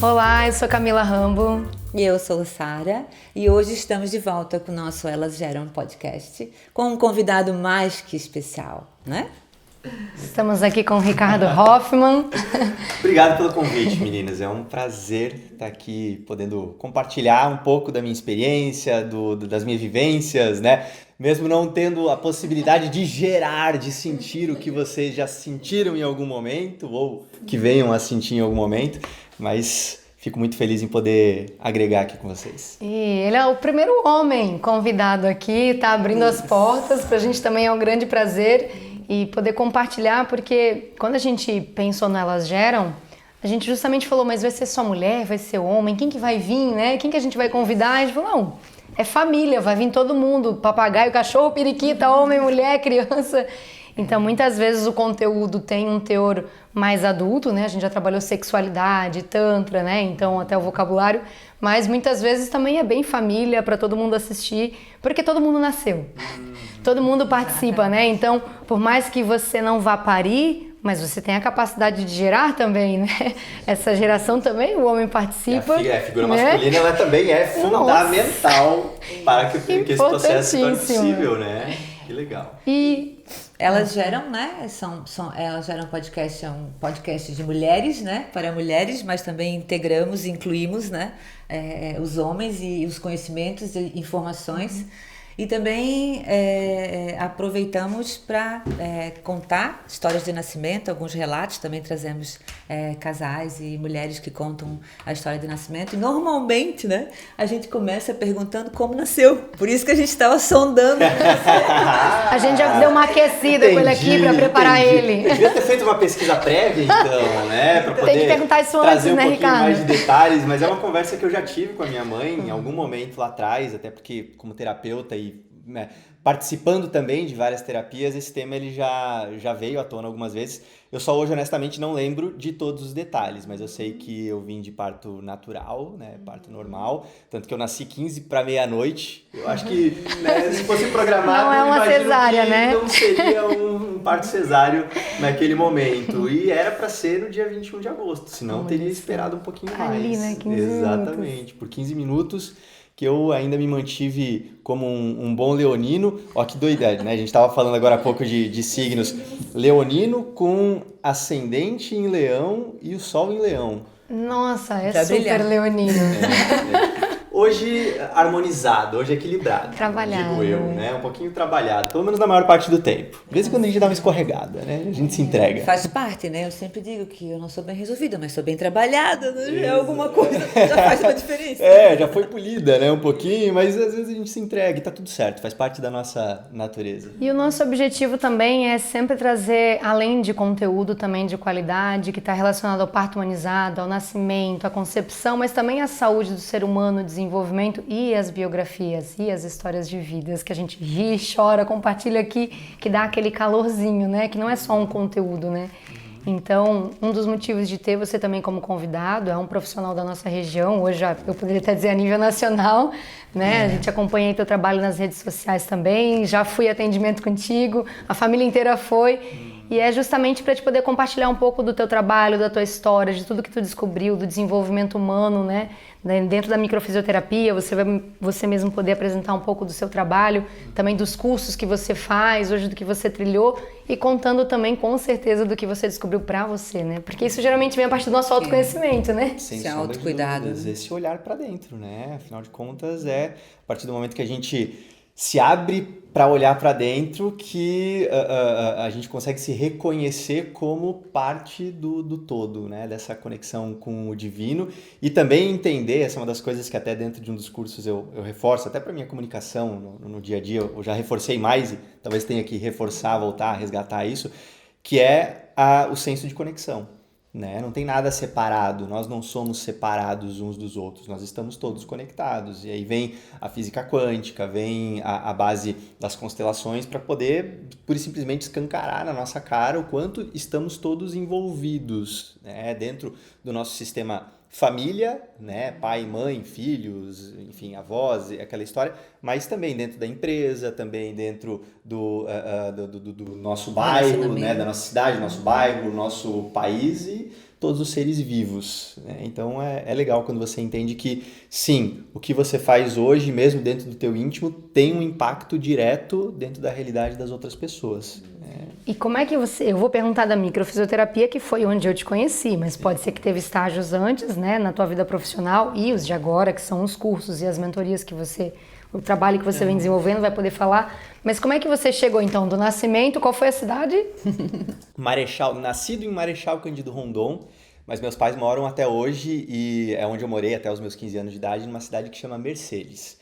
Olá, eu sou Camila Rambo. E eu sou Sara, e hoje estamos de volta com o nosso Elas Geram podcast, com um convidado mais que especial, né? Estamos aqui com o Ricardo Hoffman. Obrigado pelo convite, meninas. É um prazer estar aqui podendo compartilhar um pouco da minha experiência, das minhas vivências, né? Mesmo não tendo a possibilidade de gerar, de sentir o que vocês já sentiram em algum momento, ou que venham a sentir em algum momento, mas fico muito feliz em poder agregar aqui com vocês. E ele é o primeiro homem convidado aqui, está abrindo as portas, para a gente também é um grande prazer e poder compartilhar, porque quando a gente pensou no Elas Geram, a gente justamente falou, mas vai ser só mulher, vai ser homem, quem que vai vir, né? Quem que a gente vai convidar? A gente falou, não, é família, vai vir todo mundo, papagaio, cachorro, periquita, homem, mulher, criança. Então, muitas vezes o conteúdo tem um teor mais adulto, né? A gente já trabalhou sexualidade, tantra, né? Então, até o vocabulário. Mas muitas vezes também é bem família para todo mundo assistir, porque todo mundo nasceu. Todo mundo participa, né? Então, por mais que você não vá parir, mas você tem a capacidade de gerar também, né? Essa geração também, o homem participa. A figura masculina, ela também é fundamental para que esse processo se torne possível, né? Que legal. E Elas Geram, né? Elas Geram podcast, é um podcast de mulheres, né? Para mulheres, mas também integramos, incluímos, né? Os homens e os conhecimentos e informações. E também aproveitamos para contar histórias de nascimento, alguns relatos, também trazemos casais e mulheres que contam a história de nascimento. E normalmente, né, a gente começa perguntando como nasceu. Por isso que a gente estava sondando. a gente já deu uma aquecida com ele aqui para preparar ele. Eu devia ter feito uma pesquisa prévia, então, né, para poder Tem que perguntar isso trazer antes, né, pouquinho Ricardo? mais de detalhes, mas é uma conversa que eu já tive com a minha mãe em algum momento lá atrás, até porque como terapeuta e né, participando também de várias terapias, esse tema ele já veio à tona algumas vezes. Eu só hoje, honestamente, não lembro de todos os detalhes, mas eu sei que eu vim de parto natural, né, parto normal, tanto que eu nasci 15 para meia-noite. Eu acho que, né, se fosse programado, não é uma cesárea, né? Não seria um parto cesáreo naquele momento. E era para ser no dia 21 de agosto, senão teria esperado um pouquinho mais. Ali, né, 15 Exatamente, minutos. por 15 minutos que eu ainda me mantive como um bom leonino. Ó, que doidade, né? A gente estava falando agora há pouco de signos. Leonino com ascendente em leão e o sol em leão. Nossa, é Tá super brilhando. leonino. Hoje harmonizado, hoje equilibrado. Trabalhado. Digo eu, né? Um pouquinho trabalhado, pelo menos na maior parte do tempo. De vez em quando a gente dá uma escorregada, né? A gente se entrega. Faz parte, né? Eu sempre digo que eu não sou bem resolvida, mas sou bem trabalhada, né? Alguma coisa já faz uma diferença. Já foi polida, né? Um pouquinho, mas às vezes a gente se entrega e tá tudo certo. Faz parte da nossa natureza. E o nosso objetivo também é sempre trazer, além de conteúdo também de qualidade, que está relacionado ao parto humanizado, ao nascimento, à concepção, mas também à saúde do ser humano, desenvolvimento e as biografias e as histórias de vidas que a gente ri, chora, compartilha aqui, que dá aquele calorzinho, né? Que não é só um conteúdo, né? Então, um dos motivos de ter você também como convidado é um profissional da nossa região, hoje eu poderia até dizer a nível nacional, né? A gente acompanha teu trabalho nas redes sociais também, já fui atendimento contigo, a família inteira foi. E é justamente para te poder compartilhar um pouco do teu trabalho, da tua história, de tudo que tu descobriu, do desenvolvimento humano, né? Dentro da microfisioterapia, você vai você mesmo poder apresentar um pouco do seu trabalho, também dos cursos que você faz, hoje do que você trilhou e contando também com certeza do que você descobriu para você, né? Porque isso geralmente vem a partir do nosso autoconhecimento, né? Sem Esse sombra de autocuidado, dúvidas, né? esse olhar para dentro, né? Afinal de contas, a partir do momento que a gente se abre para olhar para dentro que a gente consegue se reconhecer como parte do todo, né? Dessa conexão com o divino e também entender, essa é uma das coisas que até dentro de um dos cursos eu reforço, até para minha comunicação no dia a dia, eu já reforcei mais e talvez tenha que reforçar, voltar, resgatar isso, que é o senso de conexão. Né? Não tem nada separado, nós não somos separados uns dos outros, nós estamos todos conectados. E aí vem a física quântica, vem a base das constelações para poder, pura e simplesmente, escancarar na nossa cara o quanto estamos todos envolvidos, né? Dentro do nosso sistema família, né? Pai, mãe, filhos, enfim, avós, aquela história, mas também dentro da empresa, também dentro do nosso bairro, né? Da nossa cidade, nosso bairro, nosso país e todos os seres vivos, né? Então é legal quando você entende que, sim, o que você faz hoje, mesmo dentro do teu íntimo, tem um impacto direto dentro da realidade das outras pessoas. E como é que você... Eu vou perguntar da microfisioterapia, que foi onde eu te conheci, mas pode ser que teve estágios antes, né, na tua vida profissional e os de agora, que são os cursos e as mentorias que você... O trabalho que você vem desenvolvendo, vai poder falar. Mas como é que você chegou, então, do nascimento? Qual foi a cidade? Nascido em Marechal Cândido Rondon, mas meus pais moram até hoje e é onde eu morei até os meus 15 anos de idade, numa cidade que chama Mercedes.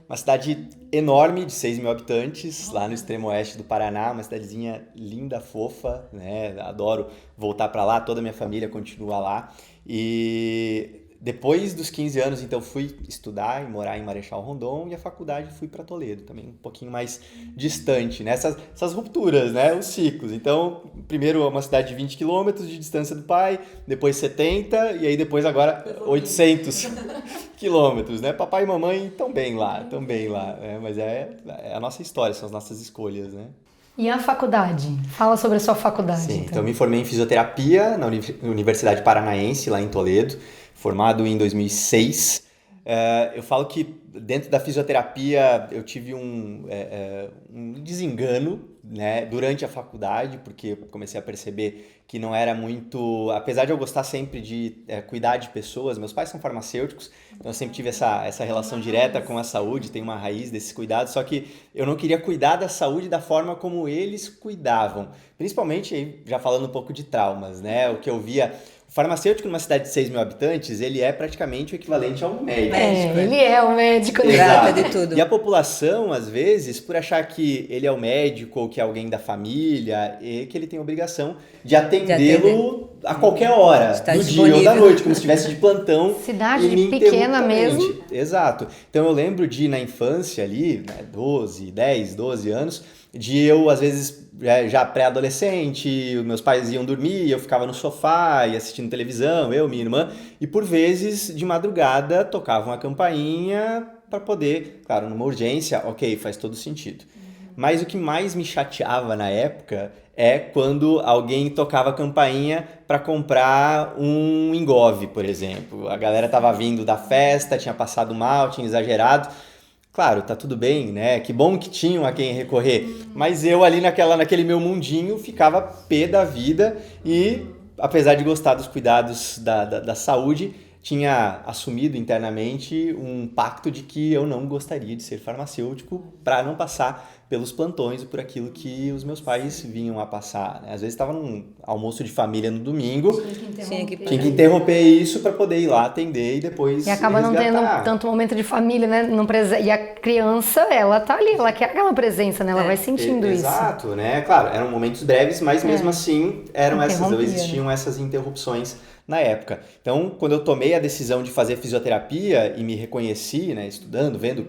Uma cidade enorme, de 6 mil habitantes, lá no extremo oeste do Paraná, uma cidadezinha linda, fofa, né? Adoro voltar para lá, toda a minha família continua lá. E depois dos 15 anos, então, fui estudar e morar em Marechal Rondon, e a faculdade fui para Toledo, também um pouquinho mais distante, né? Essas rupturas, né? Os ciclos. Então, primeiro uma cidade de 20 quilômetros de distância do pai, depois 70, e aí depois agora 800 quilômetros, né? Papai e mamãe também lá, né? Mas é a nossa história, são as nossas escolhas, né? E a faculdade? Fala sobre a sua faculdade. Sim, então eu me formei em fisioterapia na Universidade Paranaense, lá em Toledo, formado em 2006. Eu falo que dentro da fisioterapia eu tive um desengano, né, durante a faculdade, porque eu comecei a perceber que não era muito... Apesar de eu gostar sempre de cuidar de pessoas, meus pais são farmacêuticos, então eu sempre tive essa relação direta com a saúde, tem uma raiz desses cuidados, só que eu não queria cuidar da saúde da forma como eles cuidavam. Principalmente, já falando um pouco de traumas, né? O que eu via... O farmacêutico numa cidade de 6 mil habitantes, ele é praticamente o equivalente a um médico. Ele é o médico. Trata de tudo. E a população, às vezes, por achar que ele é o médico ou que é alguém da família, é que ele tem a obrigação de atendê-lo a qualquer hora, do dia ou da noite, como se estivesse de plantão. Cidade pequena mesmo. Exato. Então eu lembro de, na infância ali, né, 10, 12 anos, de eu, às vezes, já pré-adolescente, meus pais iam dormir, eu ficava no sofá e assistindo televisão, eu, minha irmã, e por vezes, de madrugada, tocavam a campainha para poder, claro, numa urgência, ok, faz todo sentido. Mas o que mais me chateava na época é quando alguém tocava a campainha para comprar um Engove, por exemplo. A galera tava vindo da festa, tinha passado mal, tinha exagerado. Claro, tá tudo bem, né? Que bom que tinham a quem recorrer. Mas eu ali naquele meu mundinho ficava pé da vida e, apesar de gostar dos cuidados da saúde, tinha assumido internamente um pacto de que eu não gostaria de ser farmacêutico para não passar pelos plantões e por aquilo que os meus pais vinham a passar, né? Às vezes estava num almoço de família no domingo, tinha que interromper isso para poder ir lá atender e depois e acaba resgatar. Não tendo tanto momento de família, né? E a criança, ela tá ali, ela quer aquela presença, né? Ela vai sentindo isso. Exato, né? Claro, eram momentos breves, mas mesmo assim existiam essas interrupções na época. Então, quando eu tomei a decisão de fazer fisioterapia e me reconheci, né, estudando, vendo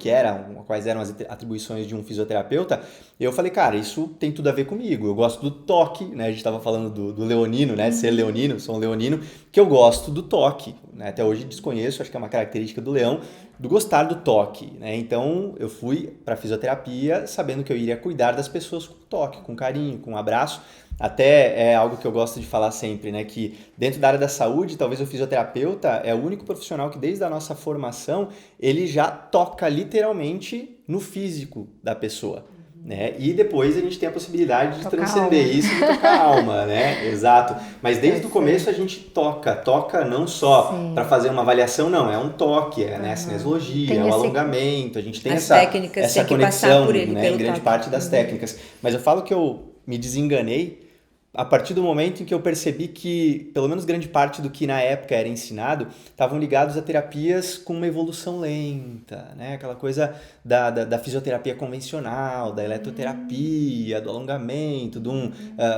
quais eram as atribuições de um fisioterapeuta, eu falei, cara, isso tem tudo a ver comigo. Eu gosto do toque, né? A gente estava falando do leonino, né? De ser leonino, sou um leonino, que eu gosto do toque, né? Até hoje desconheço, acho que é uma característica do leão, do gostar do toque, né? Então, eu fui para fisioterapia sabendo que eu iria cuidar das pessoas com toque, com carinho, com um abraço. Até é algo que eu gosto de falar sempre, né? Que dentro da área da saúde, talvez o fisioterapeuta é o único profissional que desde a nossa formação, ele já toca literalmente no físico da pessoa, né? E depois a gente tem a possibilidade de transcender isso e tocar a alma, né? Exato. Mas desde o começo a gente toca não só para fazer uma avaliação, não, é um toque, né? A cinesiologia, o alongamento, a gente tem essa conexão, por ele, né? Em grande parte das técnicas. Mas eu falo que eu me desenganei a partir do momento em que eu percebi que, pelo menos grande parte do que na época era ensinado, estavam ligados a terapias com uma evolução lenta, né? Aquela coisa da fisioterapia convencional, da eletroterapia, do alongamento, de um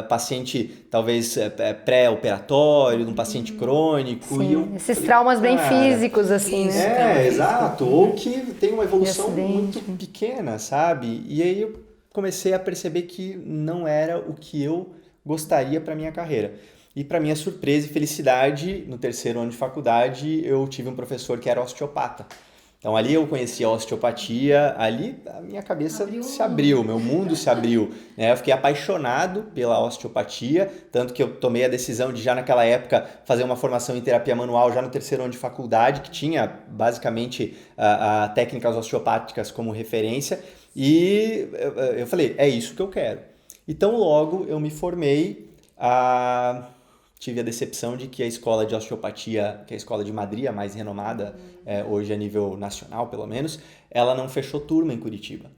paciente talvez pré-operatório, de um paciente crônico. Sim, esses traumas bem físicos, assim, né? Exato. Ou que tem uma evolução muito pequena, sabe? E aí eu comecei a perceber que não era o que eu gostaria para minha carreira. E para minha surpresa e felicidade, no terceiro ano de faculdade, eu tive um professor que era osteopata. Então ali eu conheci a osteopatia, ali a minha cabeça se abriu, meu mundo se abriu, né? Eu fiquei apaixonado pela osteopatia, tanto que eu tomei a decisão de já naquela época fazer uma formação em terapia manual já no terceiro ano de faculdade, que tinha basicamente a técnicas osteopáticas como referência, e eu falei, é isso que eu quero. Então logo eu me formei, tive a decepção de que a escola de osteopatia, que é a escola de Madrid, a mais renomada, hoje a nível nacional pelo menos, ela não fechou turma em Curitiba.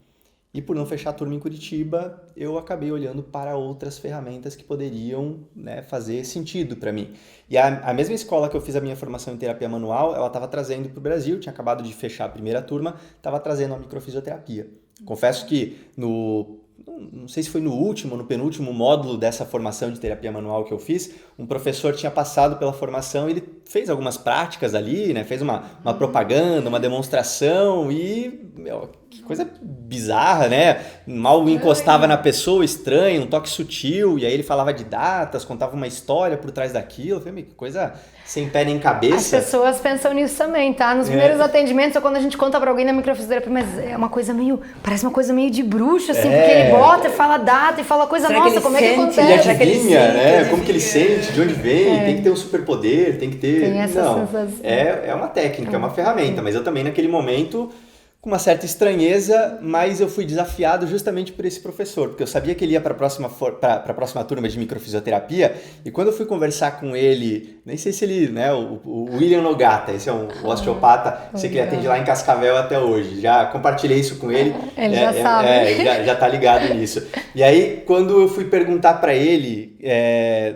E por não fechar turma em Curitiba, eu acabei olhando para outras ferramentas que poderiam, né, fazer sentido para mim. E a mesma escola que eu fiz a minha formação em terapia manual, ela estava trazendo para o Brasil, tinha acabado de fechar a primeira turma, estava trazendo a microfisioterapia. Confesso que não sei se foi no último ou no penúltimo módulo dessa formação de terapia manual que eu fiz, um professor tinha passado pela formação e ele fez algumas práticas ali, né? Fez uma propaganda, uma demonstração e, que coisa bizarra, né? Mal encostava na pessoa, estranho, um toque sutil, e aí ele falava de datas, contava uma história por trás daquilo. Eu falei, que coisa sem pé nem cabeça. As pessoas pensam nisso também, tá? Nos primeiros atendimentos, ou quando a gente conta pra alguém na microfisioterapia, mas é uma coisa meio, parece uma coisa meio de bruxo, assim, porque ele bota e fala data e fala coisa, será nossa, como é que acontece? Ele adivinha, né? Como que ele sente, de onde vem, tem que ter um superpoder, tem que ter... Tem essa sensação. É uma técnica, é uma ferramenta, mas eu também naquele momento... com uma certa estranheza, mas eu fui desafiado justamente por esse professor, porque eu sabia que ele ia para a próxima turma de microfisioterapia, e quando eu fui conversar com ele, nem sei se ele, né, o William Nogata, esse é um osteopata, sei que ele atende lá em Cascavel até hoje, já compartilhei isso com ele. Ele já sabe. Já tá ligado nisso. E aí, quando eu fui perguntar para ele,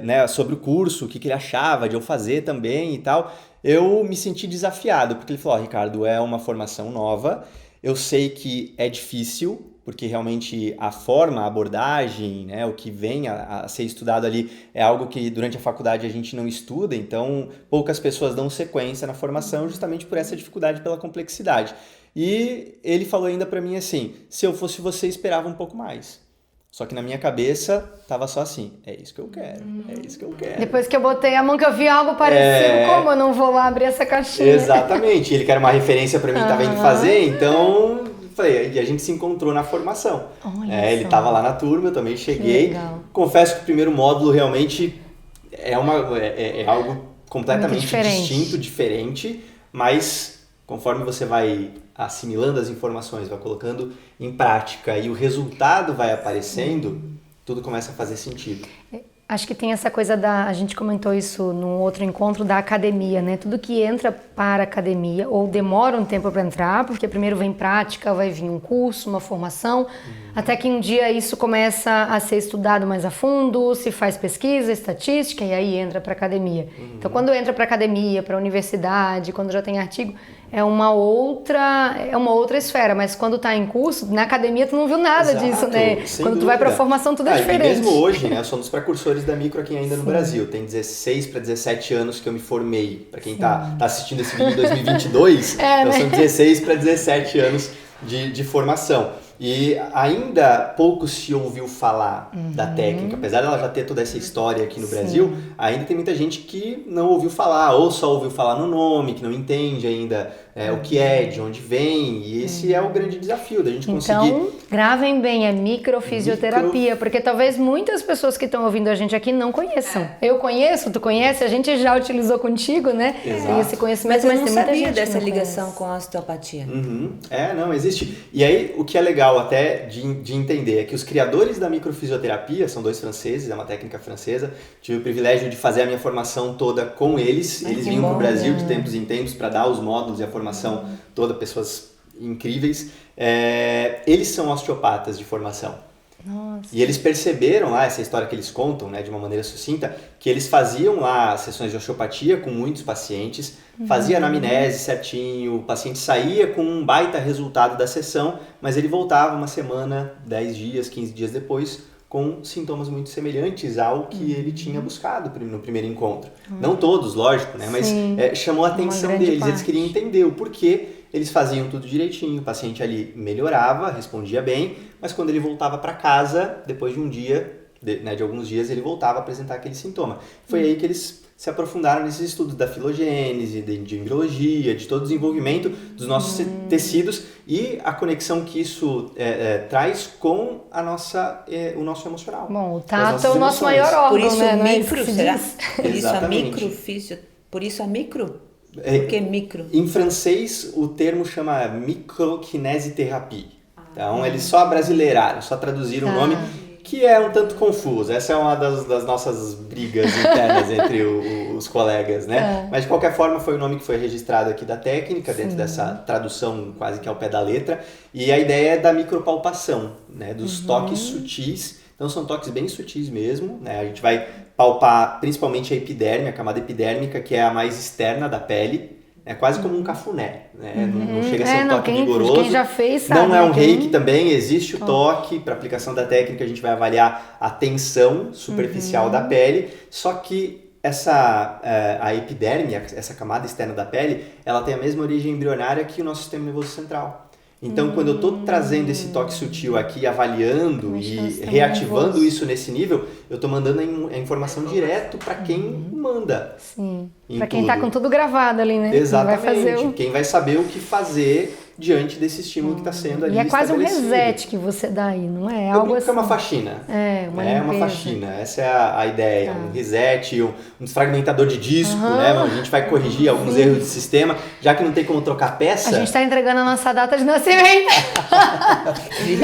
né, sobre o curso, o que ele achava de eu fazer também e tal, eu me senti desafiado, porque ele falou, Ricardo, é uma formação nova, eu sei que é difícil, porque realmente a forma, a abordagem, né, o que vem a ser estudado ali é algo que durante a faculdade a gente não estuda, então poucas pessoas dão sequência na formação justamente por essa dificuldade, pela complexidade. E ele falou ainda para mim assim, se eu fosse você, esperava um pouco mais. Só que na minha cabeça tava só assim, é isso que eu quero, é isso que eu quero. Depois que eu botei a mão que eu vi algo parecido, como eu não vou lá abrir essa caixinha? Exatamente, ele quer uma referência para mim, tava indo fazer, então falei, e a gente se encontrou na formação. Ele tava lá na turma, eu também cheguei. Confesso que o primeiro módulo realmente é algo completamente distinto, diferente, mas conforme você vai assimilando as informações, vai colocando em prática e o resultado vai aparecendo, tudo começa a fazer sentido. Acho que tem essa coisa a gente comentou isso num outro encontro da academia, né? Tudo que entra para a academia ou demora um tempo para entrar, porque primeiro vem prática, vai vir um curso, uma formação, até que um dia isso começa a ser estudado mais a fundo, se faz pesquisa, estatística e aí entra para a academia. Então quando entra para a academia, para a universidade, quando já tem artigo, é uma outra esfera, mas quando tá em curso, na academia tu não viu nada disso, né? Quando tu vai pra formação tudo é diferente. E mesmo hoje, né, eu sou um dos precursores da micro aqui ainda no Brasil, tem 16 para 17 anos que eu me formei, para quem tá assistindo esse vídeo em 2022, então são 16 para 17 anos de formação. E ainda pouco se ouviu falar da técnica, apesar dela já ter toda essa história aqui no Brasil, ainda tem muita gente que não ouviu falar, ou só ouviu falar no nome, que não entende ainda o que é, de onde vem, e esse é o grande desafio da gente conseguir. Então, gravem bem, é microfisioterapia, porque talvez muitas pessoas que estão ouvindo a gente aqui não conheçam. Eu conheço, tu conhece, a gente já utilizou contigo, né? Exato. Tem esse conhecimento, mas tem eu não muita sabia gente dessa que não ligação conhece. com a osteopatia. Não, existe. E aí, o que é legal até de entender é que os criadores da microfisioterapia são dois franceses, é uma técnica francesa. Tive o privilégio de fazer a minha formação toda com eles. Eles vinham para o Brasil de tempos em tempos para dar os módulos e a formação toda, pessoas incríveis. Eles são osteopatas de formação. Nossa. E eles perceberam lá, essa história que eles contam, né, de uma maneira sucinta, que eles faziam lá sessões de osteopatia com muitos pacientes, fazia anamnese certinho, o paciente saía com um baita resultado da sessão, mas ele voltava uma semana, 10 dias, 15 dias depois, com sintomas muito semelhantes ao que ele tinha buscado no primeiro encontro. Não todos, lógico, né, mas chamou a atenção deles, eles queriam entender o porquê. Eles faziam tudo direitinho, o paciente ali melhorava, respondia bem, mas quando ele voltava para casa, depois de um dia, de alguns dias, ele voltava a apresentar aquele sintoma. Foi aí que eles se aprofundaram nesses estudos da filogênese, de embriologia, de todo o desenvolvimento dos nossos tecidos e a conexão que isso traz com o nosso emocional. Bom, o tato é o nosso maior órgão, por isso né? micro, será? Por isso a Exatamente. microfísio, por isso a micro? Por que micro? Em francês, o termo chama microkinesiterapia. Então, eles só abrasileiraram, só traduziram o nome, que é um tanto confuso. Essa é uma das nossas brigas internas entre os colegas, né? Mas, de qualquer forma, foi o nome que foi registrado aqui da técnica, dentro dessa tradução quase que ao pé da letra. E a ideia é da micropalpação, né? Dos toques sutis. Então, são toques bem sutis mesmo, né? A gente vai palpar principalmente a epiderme, a camada epidérmica, que é a mais externa da pele. É quase como um cafuné, né? Não chega a ser um toque vigoroso. Quem já fez sabe. Não é um reiki também, existe o toque. Para aplicação da técnica, a gente vai avaliar a tensão superficial da pele. Só que a epiderme, essa camada externa da pele, ela tem a mesma origem embrionária que o nosso sistema nervoso central. Então, quando eu estou trazendo esse toque sutil aqui, avaliando e reativando isso nesse nível, eu estou mandando a informação direto para quem manda. Sim, para quem está com tudo gravado ali, né? Exatamente, quem vai saber o que fazer diante desse estímulo que está sendo ali E é quase um estabelecido. reset que você dá aí, não é? Eu brinco que é uma faxina. É uma faxina. Essa é a ideia. Um reset, um desfragmentador de disco, né? A gente vai corrigir alguns erros de sistema, já que não tem como trocar peça. A gente está entregando a nossa data de nascimento.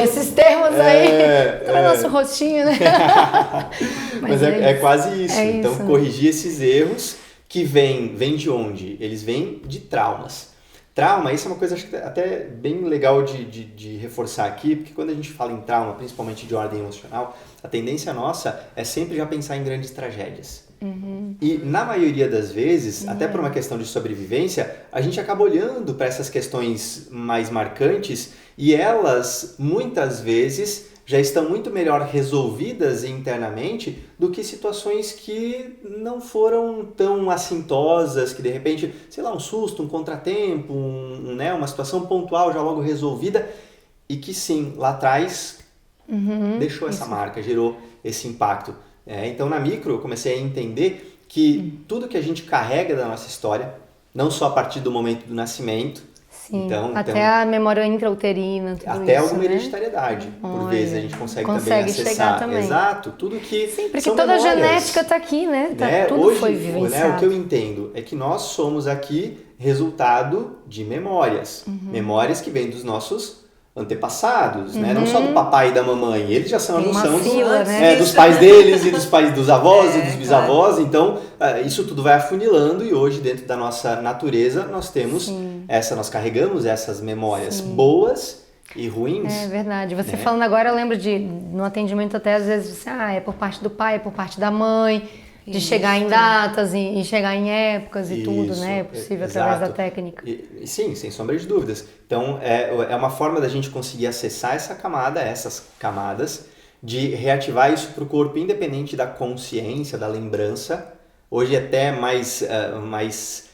Esses termos aí. Para nosso rostinho, né? Mas é quase isso. É então, isso, corrigir esses erros que vêm de onde? Eles vêm de traumas. Trauma, isso é uma coisa acho que até bem legal de reforçar aqui, porque quando a gente fala em trauma, principalmente de ordem emocional, a tendência nossa é sempre já pensar em grandes tragédias. E na maioria das vezes, até por uma questão de sobrevivência, a gente acaba olhando para essas questões mais marcantes e elas, muitas vezes, já estão muito melhor resolvidas internamente do que situações que não foram tão assintosas, que de repente, sei lá, um susto, um contratempo, uma situação pontual já logo resolvida e que sim, lá atrás deixou essa marca, gerou esse impacto. Então na micro eu comecei a entender que tudo que a gente carrega da nossa história, não só a partir do momento do nascimento, sim, até a memória intrauterina, tudo até isso, alguma né? hereditariedade, por vezes a gente consegue também chegar acessar. também. Exato, tudo que sim, porque são toda memórias, a genética está aqui, né? Tudo hoje, foi vivenciado. O que eu entendo é que nós somos aqui resultado de memórias. Memórias que vêm dos nossos antepassados, né? Não só do papai e da mamãe, eles já são a junção dos pais deles e dos avós e dos bisavós, claro. Então isso tudo vai afunilando e hoje dentro da nossa natureza nós temos nós carregamos essas memórias boas e ruins. É verdade. Você falando agora, eu lembro no atendimento até às vezes é por parte do pai, é por parte da mãe, de chegar em datas e chegar em épocas e tudo, né? É possível através da técnica. Sim, sem sombra de dúvidas. Então, é uma forma da gente conseguir acessar essas camadas, de reativar isso para o corpo, independente da consciência, da lembrança. Hoje é até mais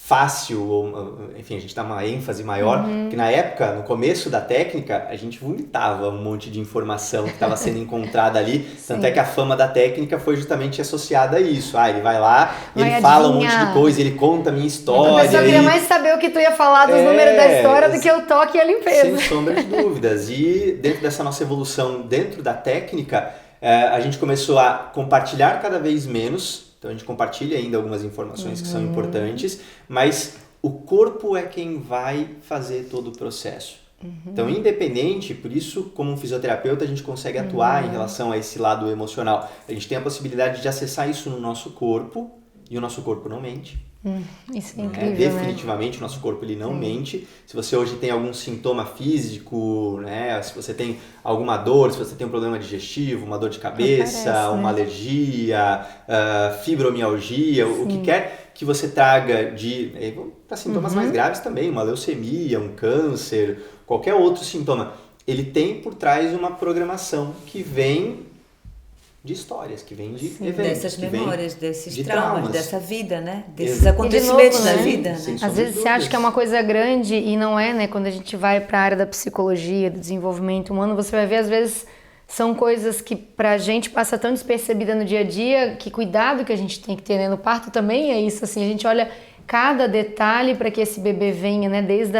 fácil, enfim, a gente dá uma ênfase maior, porque na época, no começo da técnica, a gente vomitava um monte de informação que estava sendo encontrada ali, tanto é que a fama da técnica foi justamente associada a isso. Ele vai lá, ele fala um monte de coisa, ele conta a minha história. A pessoa queria mais saber o que tu ia falar dos números da história do que o toque e a limpeza. Sem sombra de dúvidas. E dentro dessa nossa evolução, dentro da técnica, a gente começou a compartilhar cada vez menos. Então a gente compartilha ainda algumas informações que são importantes, mas o corpo é quem vai fazer todo o processo. Então, independente, por isso, como um fisioterapeuta, a gente consegue atuar em relação a esse lado emocional. A gente tem a possibilidade de acessar isso no nosso corpo, e o nosso corpo não mente. Isso é incrível, definitivamente, o nosso corpo ele não mente. Se você hoje tem algum sintoma físico, né? Se você tem alguma dor, se você tem um problema digestivo, uma dor de cabeça, uma alergia, fibromialgia, o que quer que você traga para sintomas mais graves também, uma leucemia, um câncer, qualquer outro sintoma, ele tem por trás uma programação que vem de histórias, que vem de eventos. Dessas memórias, desses de traumas, dessa vida, né? Desses acontecimentos da vida. Né? Às vezes você acha que é uma coisa grande e não é, né? Quando a gente vai para a área da psicologia, do desenvolvimento humano, você vai ver, às vezes, são coisas que pra gente passa tão despercebida no dia a dia, que cuidado que a gente tem que ter, né? No parto também é isso, assim, a gente olha cada detalhe para que esse bebê venha, né? Desde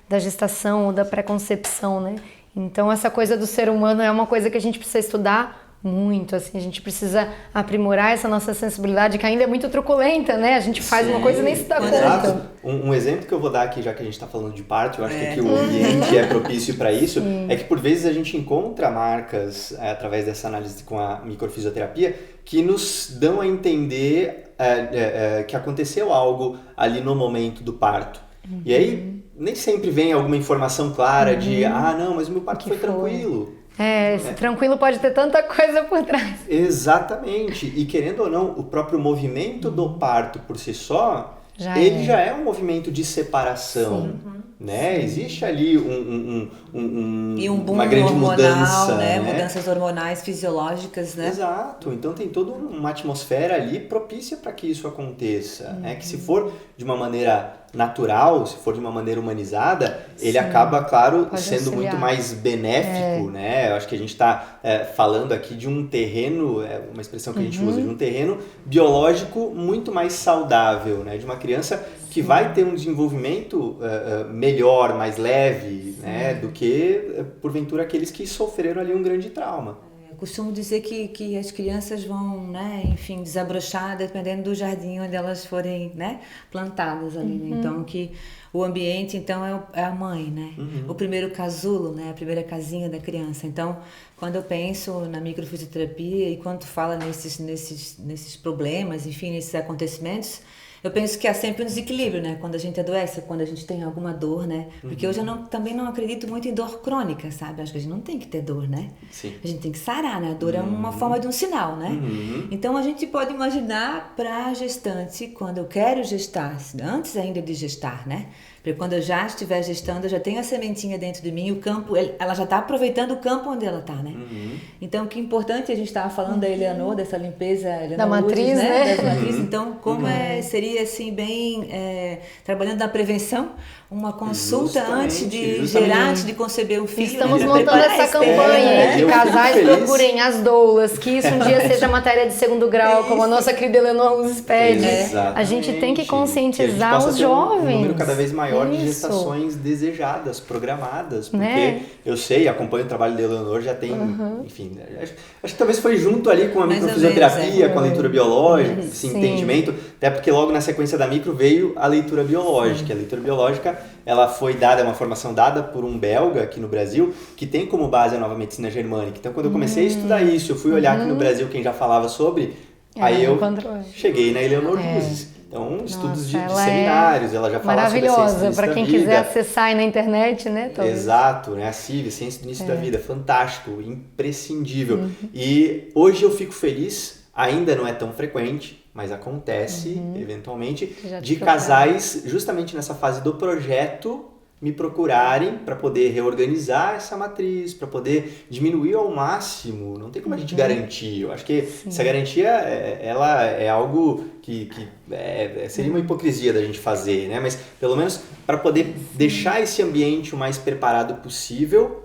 da gestação ou da pré-concepção, né? Então essa coisa do ser humano é uma coisa que a gente precisa estudar muito, assim, a gente precisa aprimorar essa nossa sensibilidade, que ainda é muito truculenta, né? A gente faz uma coisa e nem se dá conta. Um exemplo que eu vou dar aqui, já que a gente está falando de parto, eu acho que aqui o ambiente é propício para isso, é que por vezes a gente encontra marcas, através dessa análise com a microfisioterapia, que nos dão a entender que aconteceu algo ali no momento do parto. E aí, nem sempre vem alguma informação clara de, não, mas o meu parto foi tranquilo. Tranquilo pode ter tanta coisa por trás. Exatamente. E querendo ou não, o próprio movimento do parto por si só, já é um movimento de separação. Né? Existe ali e um boom uma grande hormonal, mudança, né? Mudanças hormonais fisiológicas, né? Exato. Então tem toda uma atmosfera ali propícia para que isso aconteça, né? Que se for de uma maneira natural, se for de uma maneira humanizada, ele acaba, claro, sendo auxiliar. Muito mais benéfico, né? Eu acho que a gente está falando aqui de um terreno, uma expressão que a gente usa, de um terreno biológico muito mais saudável, né? De uma criança que vai ter um desenvolvimento melhor, mais leve, né? Do que, porventura, aqueles que sofreram ali um grande trauma. Eu costumo dizer que as crianças vão, né, enfim, desabrochar dependendo do jardim onde elas forem, né, plantadas ali, né? Então, que o ambiente, então, é a mãe, né? O primeiro casulo, né, a primeira casinha da criança. Então, quando eu penso na microfisioterapia e quando fala nesses problemas, enfim, nesses acontecimentos, eu penso que há sempre um desequilíbrio, né? Quando a gente adoece, quando a gente tem alguma dor, né? Porque hoje eu também não acredito muito em dor crônica, sabe? Acho que a gente não tem que ter dor, né? Sim. A gente tem que sarar, né? A dor é uma forma de um sinal, né? Então a gente pode imaginar para a gestante, quando eu quero gestar, antes ainda de gestar, né? Porque quando eu já estiver gestando, eu já tenho a sementinha dentro de mim, o campo, ela já está aproveitando o campo onde ela está, né? Então, que importante, a gente estava falando da Eleanor, dessa limpeza, da matriz, Lourdes, né? Da matriz. Então, como seria assim, bem, trabalhando na prevenção, uma consulta antes de gerar, antes de conceber um filho. Estamos montando essa campanha de casais procurem as doulas, que isso um dia seja matéria de segundo grau, como a nossa querida Eleanor Luz pede. A gente tem que conscientizar os jovens. Um número cada vez maior de gestações desejadas, programadas, porque eu sei, acompanho o trabalho da Eleanor, já tem, enfim, acho que talvez foi junto ali com a microfisioterapia, com a leitura biológica, esse entendimento, até porque logo na sequência da micro veio a leitura biológica. A leitura biológica, ela foi dada, é uma formação dada por um belga aqui no Brasil, que tem como base a nova medicina germânica. Então, quando eu comecei a estudar isso, eu fui olhar aqui no Brasil quem já falava sobre, aí eu cheguei na Eleanor Luzes. Então, estudos de seminários, ela já fala sobre a ciência do início para quem quiser acessar aí na internet, né? Talvez. Exato, né? A CIV, Ciência do Início da Vida, fantástico, imprescindível. E hoje eu fico feliz, ainda não é tão frequente, mas acontece, eventualmente, de casais, justamente nessa fase do projeto, me procurarem para poder reorganizar essa matriz, para poder diminuir ao máximo. Não tem como a gente garantir. Eu acho que essa garantia, ela é algo que seria uma hipocrisia da gente fazer, né? Mas pelo menos para poder deixar esse ambiente o mais preparado possível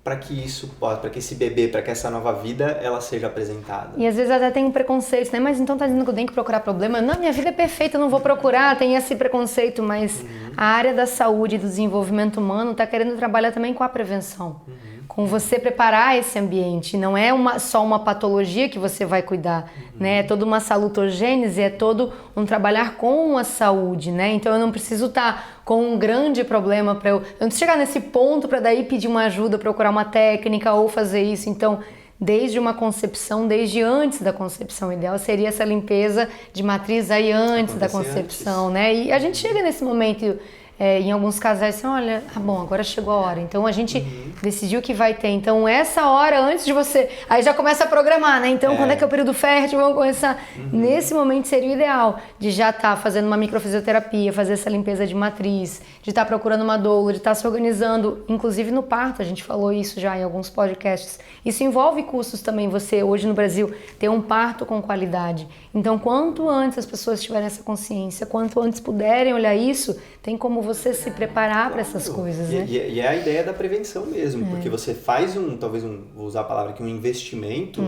para que esse bebê, para que essa nova vida, ela seja apresentada. E às vezes até tem um preconceito, né? Mas então tá dizendo que eu tenho que procurar problema? Não, minha vida é perfeita, eu não vou procurar, tem esse preconceito, mas a área da saúde e do desenvolvimento humano tá querendo trabalhar também com a prevenção. Com você preparar esse ambiente, não é só uma patologia que você vai cuidar, né? É toda uma salutogênese, é todo um trabalhar com a saúde, né? Então eu não preciso estar com um grande problema eu não preciso chegar nesse ponto para daí pedir uma ajuda, procurar uma técnica ou fazer isso. Então, desde uma concepção, desde antes da concepção, o ideal seria essa limpeza de matriz aí antes da concepção, né? E a gente chega nesse momento em alguns casais assim, olha, bom, agora chegou a hora, então a gente decidiu que vai ter, então essa hora antes de você, aí já começa a programar, né, então quando é que é o período fértil, vamos começar, nesse momento seria o ideal, de já estar fazendo uma microfisioterapia, fazer essa limpeza de matriz, de estar procurando uma doula, de estar se organizando, inclusive no parto, a gente falou isso já em alguns podcasts, isso envolve custos também, você hoje no Brasil ter um parto com qualidade, então quanto antes as pessoas tiverem essa consciência, quanto antes puderem olhar isso, tem como você se preparar para essas coisas, né? E é a ideia da prevenção mesmo, porque você faz vou usar a palavra aqui, um investimento,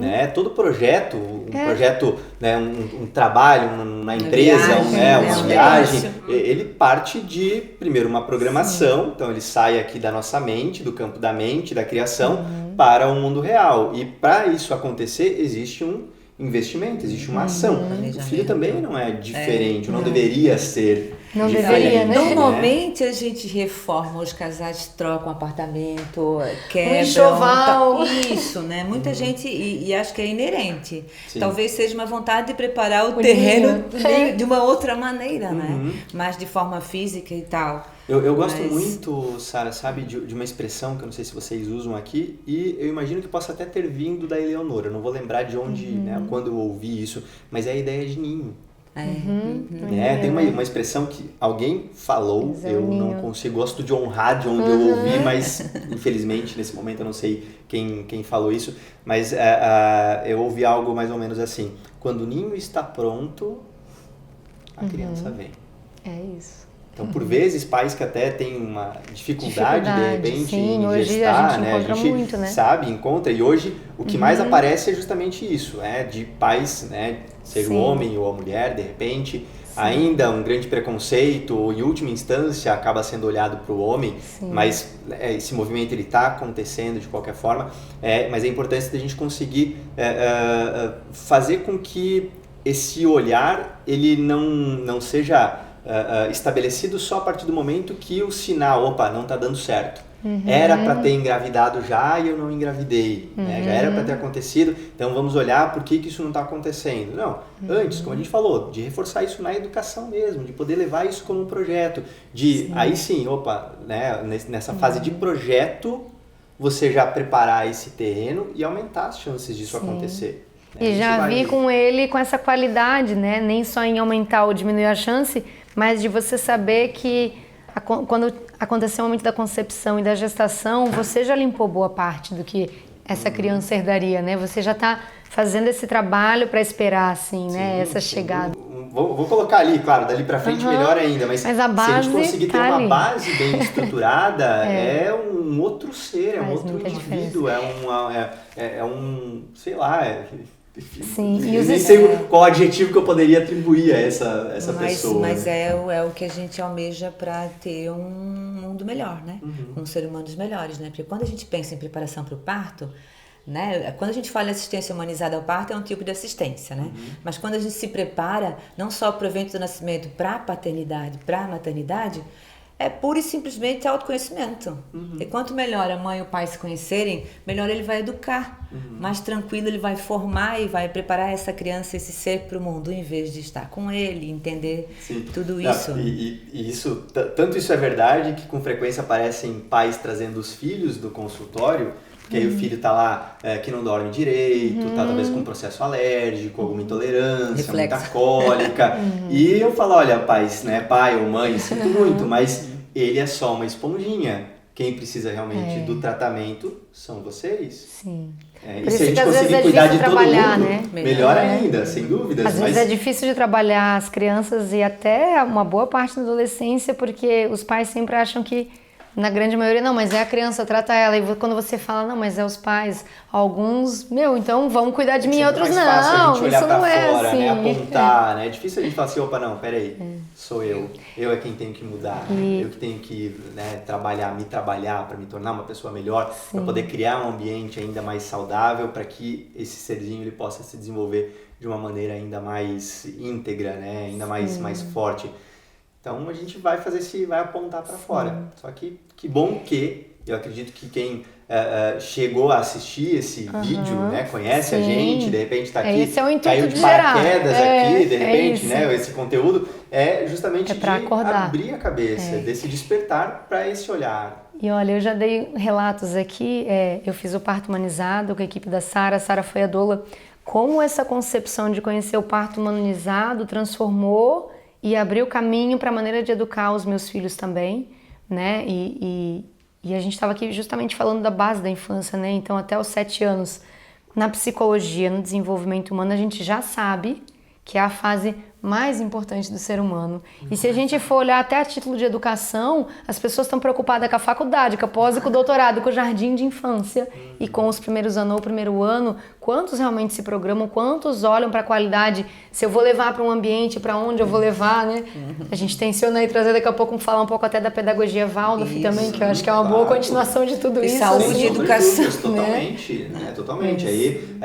né? Todo projeto, projeto, né? um trabalho na empresa, uma viagem, ele parte de, primeiro, uma programação, então ele sai aqui da nossa mente, do campo da mente, da criação, para o mundo real. E para isso acontecer, existe um investimento, existe uma ação. O filho também não é diferente, não deveria ser Não diferente. deveria, né? Normalmente a gente reforma, os casais trocam apartamento, quebram. Enxoval. Isso, né? Muita gente, e acho que é inerente. Sim. Talvez seja uma vontade de preparar o terreno ninho. de uma outra maneira, né? Mas de forma física e tal. Eu gosto muito, Sara, sabe, de uma expressão que eu não sei se vocês usam aqui, e eu imagino que possa até ter vindo da Eleonora. Eu não vou lembrar de onde, né, quando eu ouvi isso, mas é a ideia de ninho. Tem uma expressão que alguém falou, eu não consigo, gosto de honrar de onde eu ouvi, mas infelizmente nesse momento eu não sei quem falou isso, mas eu ouvi algo mais ou menos assim: quando o ninho está pronto, a criança vem. É isso. Então, por vezes, pais que até têm uma dificuldade de repente, sim, em hoje gestar, a gente né? encontra muito, né? Sabe, encontra, e hoje o que mais aparece é justamente isso, né? De pais, né? Seja o homem ou a mulher, de repente, ainda um grande preconceito, ou em última instância acaba sendo olhado para o homem, mas esse movimento ele está acontecendo de qualquer forma, mas é importante a gente conseguir fazer com que esse olhar ele não seja estabelecido só a partir do momento que o sinal, opa, não está dando certo. Era para ter engravidado já e eu não engravidei, né? Já era para ter acontecido, então vamos olhar por que isso não está acontecendo. Não, antes, como a gente falou, de reforçar isso na educação mesmo, de poder levar isso como um projeto, aí sim, opa, né? Nessa fase de projeto, você já preparar esse terreno e aumentar as chances disso acontecer. E já vi com ele com essa qualidade, né? Nem só em aumentar ou diminuir a chance, mas de você saber que quando acontecer o momento da concepção e da gestação, você já limpou boa parte do que essa criança herdaria, né? Você já está fazendo esse trabalho para esperar, assim, né? Essa chegada. Vou colocar ali, claro, dali para frente melhor ainda, mas a base, se a gente conseguir ter uma ali. base bem estruturada, é um outro ser, é um outro indivíduo, é um, sei lá... Sim, eu nem sei qual adjetivo que eu poderia atribuir a essa pessoa. Mas é o que a gente almeja para ter um mundo melhor, né? Um ser humanos melhores, né? Porque quando a gente pensa em preparação para o parto, né? Quando a gente fala em assistência humanizada ao parto, é um tipo de assistência, né? Mas quando a gente se prepara, não só para o evento do nascimento, para a paternidade, para a maternidade, é pura e simplesmente autoconhecimento. E quanto melhor a mãe e o pai se conhecerem, melhor ele vai educar. Mais tranquilo ele vai formar e vai preparar essa criança, esse ser para o mundo, em vez de estar com ele, entender tudo isso. E isso, tanto isso é verdade que com frequência aparecem pais trazendo os filhos do consultório, porque aí o filho tá lá que não dorme direito, tá talvez com um processo alérgico, alguma intolerância, muita cólica. E eu falo, olha, pais, né, pai ou mãe, sinto muito, mas ele é só uma esponjinha. Quem precisa realmente do tratamento são vocês. Sim. E se a gente conseguir cuidar de todo mundo, né? Melhor ainda, sem dúvidas. Às vezes é difícil de trabalhar as crianças e até uma boa parte da adolescência, porque os pais sempre acham que, na grande maioria, não, mas é a criança, trata ela. E quando você fala, não, mas é os pais, alguns, então vamos cuidar de mim, outros não. A gente olhar isso pra não é fora, assim. né? Apontar, né? É difícil a gente falar assim, opa, não, peraí, sou eu. Eu é quem tenho que mudar, eu que tenho que, né, me trabalhar para me tornar uma pessoa melhor, para poder criar um ambiente ainda mais saudável, para que esse serzinho ele possa se desenvolver de uma maneira ainda mais íntegra, né? Ainda mais forte. Então a gente vai apontar para fora. Só que bom que eu acredito que quem chegou a assistir esse vídeo, né, conhece a gente, de repente está aqui, esse é o caiu de paraquedas aqui, de repente, né, esse conteúdo é justamente de abrir a cabeça, desse despertar para esse olhar. E olha, eu já dei relatos aqui, eu fiz o parto humanizado com a equipe da Sara, a Sara foi a doula, como essa concepção de conhecer o parto humanizado transformou e abriu caminho para a maneira de educar os meus filhos também, né? E a gente estava aqui justamente falando da base da infância, né? Então, até os 7 anos, na psicologia, no desenvolvimento humano, a gente já sabe que é a fase mais importante do ser humano. E se a gente for olhar até a título de educação, as pessoas estão preocupadas com a faculdade, com a pós e com o doutorado, com o jardim de infância e com os primeiros anos ou o primeiro ano. Quantos realmente se programam, quantos olham para a qualidade, se eu vou levar para um ambiente, para onde eu vou levar, né? A gente tenciona aí trazer daqui a pouco, falar um pouco até da pedagogia Waldorf também, que eu acho que é uma boa continuação de tudo isso. Saúde e educação. Totalmente, né? Totalmente. Aí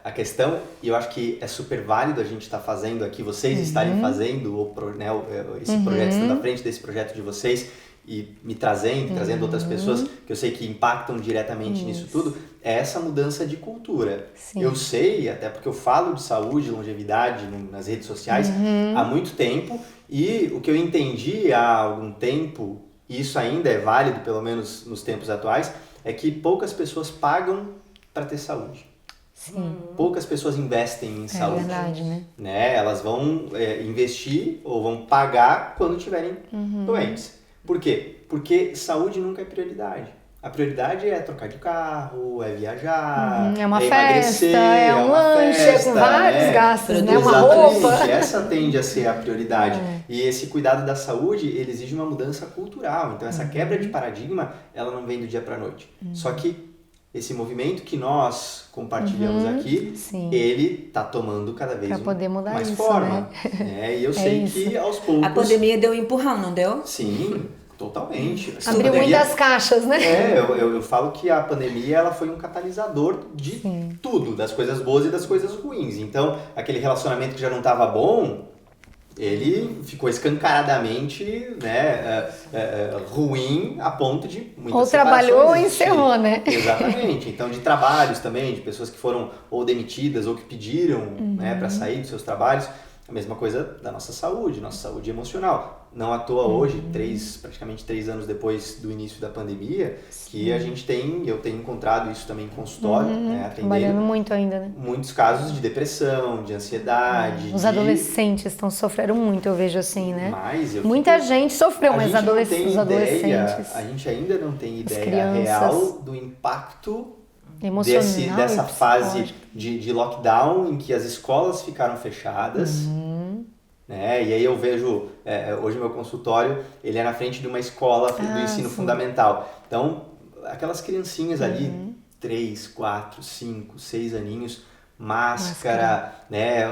a questão, e eu acho que é super válido a gente estar fazendo aqui, vocês estarem fazendo esse projeto, estando à frente desse projeto de vocês e me trazendo outras pessoas que eu sei que impactam diretamente nisso tudo, é essa mudança de cultura. Sim. Eu sei, até porque eu falo de saúde, longevidade nas redes sociais há muito tempo, e o que eu entendi há algum tempo, e isso ainda é válido, pelo menos nos tempos atuais, é que poucas pessoas pagam para ter saúde. Sim. Poucas pessoas investem em saúde. É verdade, né? Elas vão investir ou vão pagar quando estiverem doentes. Por quê? Porque saúde nunca é prioridade. A prioridade é trocar de carro, é viajar, é uma é festa, emagrecer, é um lanche, festa, com vários gastos, né? Uma Exatamente. roupa. Essa tende a ser a prioridade. E esse cuidado da saúde, ele exige uma mudança cultural. Então, essa quebra de paradigma, ela não vem do dia para a noite. Só que esse movimento que nós compartilhamos aqui, ele está tomando cada vez mais isso, forma. Né? E eu sei que aos poucos... A pandemia deu um empurrão, não deu? Sim, totalmente. Abriu muitas caixas, né? Eu falo que a pandemia ela foi um catalisador de tudo, das coisas boas e das coisas ruins. Então, aquele relacionamento que já não estava bom, ele ficou escancaradamente, né, ruim a ponto de muitas ou trabalhou ou existirem. encerrou, né? Exatamente. Então, de trabalhos também, de pessoas que foram ou demitidas ou que pediram né, para sair dos seus trabalhos. A mesma coisa da nossa saúde emocional. Não à toa hoje, praticamente 3 anos depois do início da pandemia, que eu tenho encontrado isso também em consultório, né, atendendo. Trabalhando muito ainda, né? Muitos casos de depressão, de ansiedade. Os adolescentes sofreram muito, eu vejo assim, né? Mas muita gente sofreu, mas os adolescentes. A gente ainda não tem ideia real do impacto emocional dessa fase de lockdown em que as escolas ficaram fechadas. Né? E aí eu vejo, hoje meu consultório, ele é na frente de uma escola do ensino fundamental. Então, aquelas criancinhas ali, 3, 4, 5, 6 aninhos, máscara, né?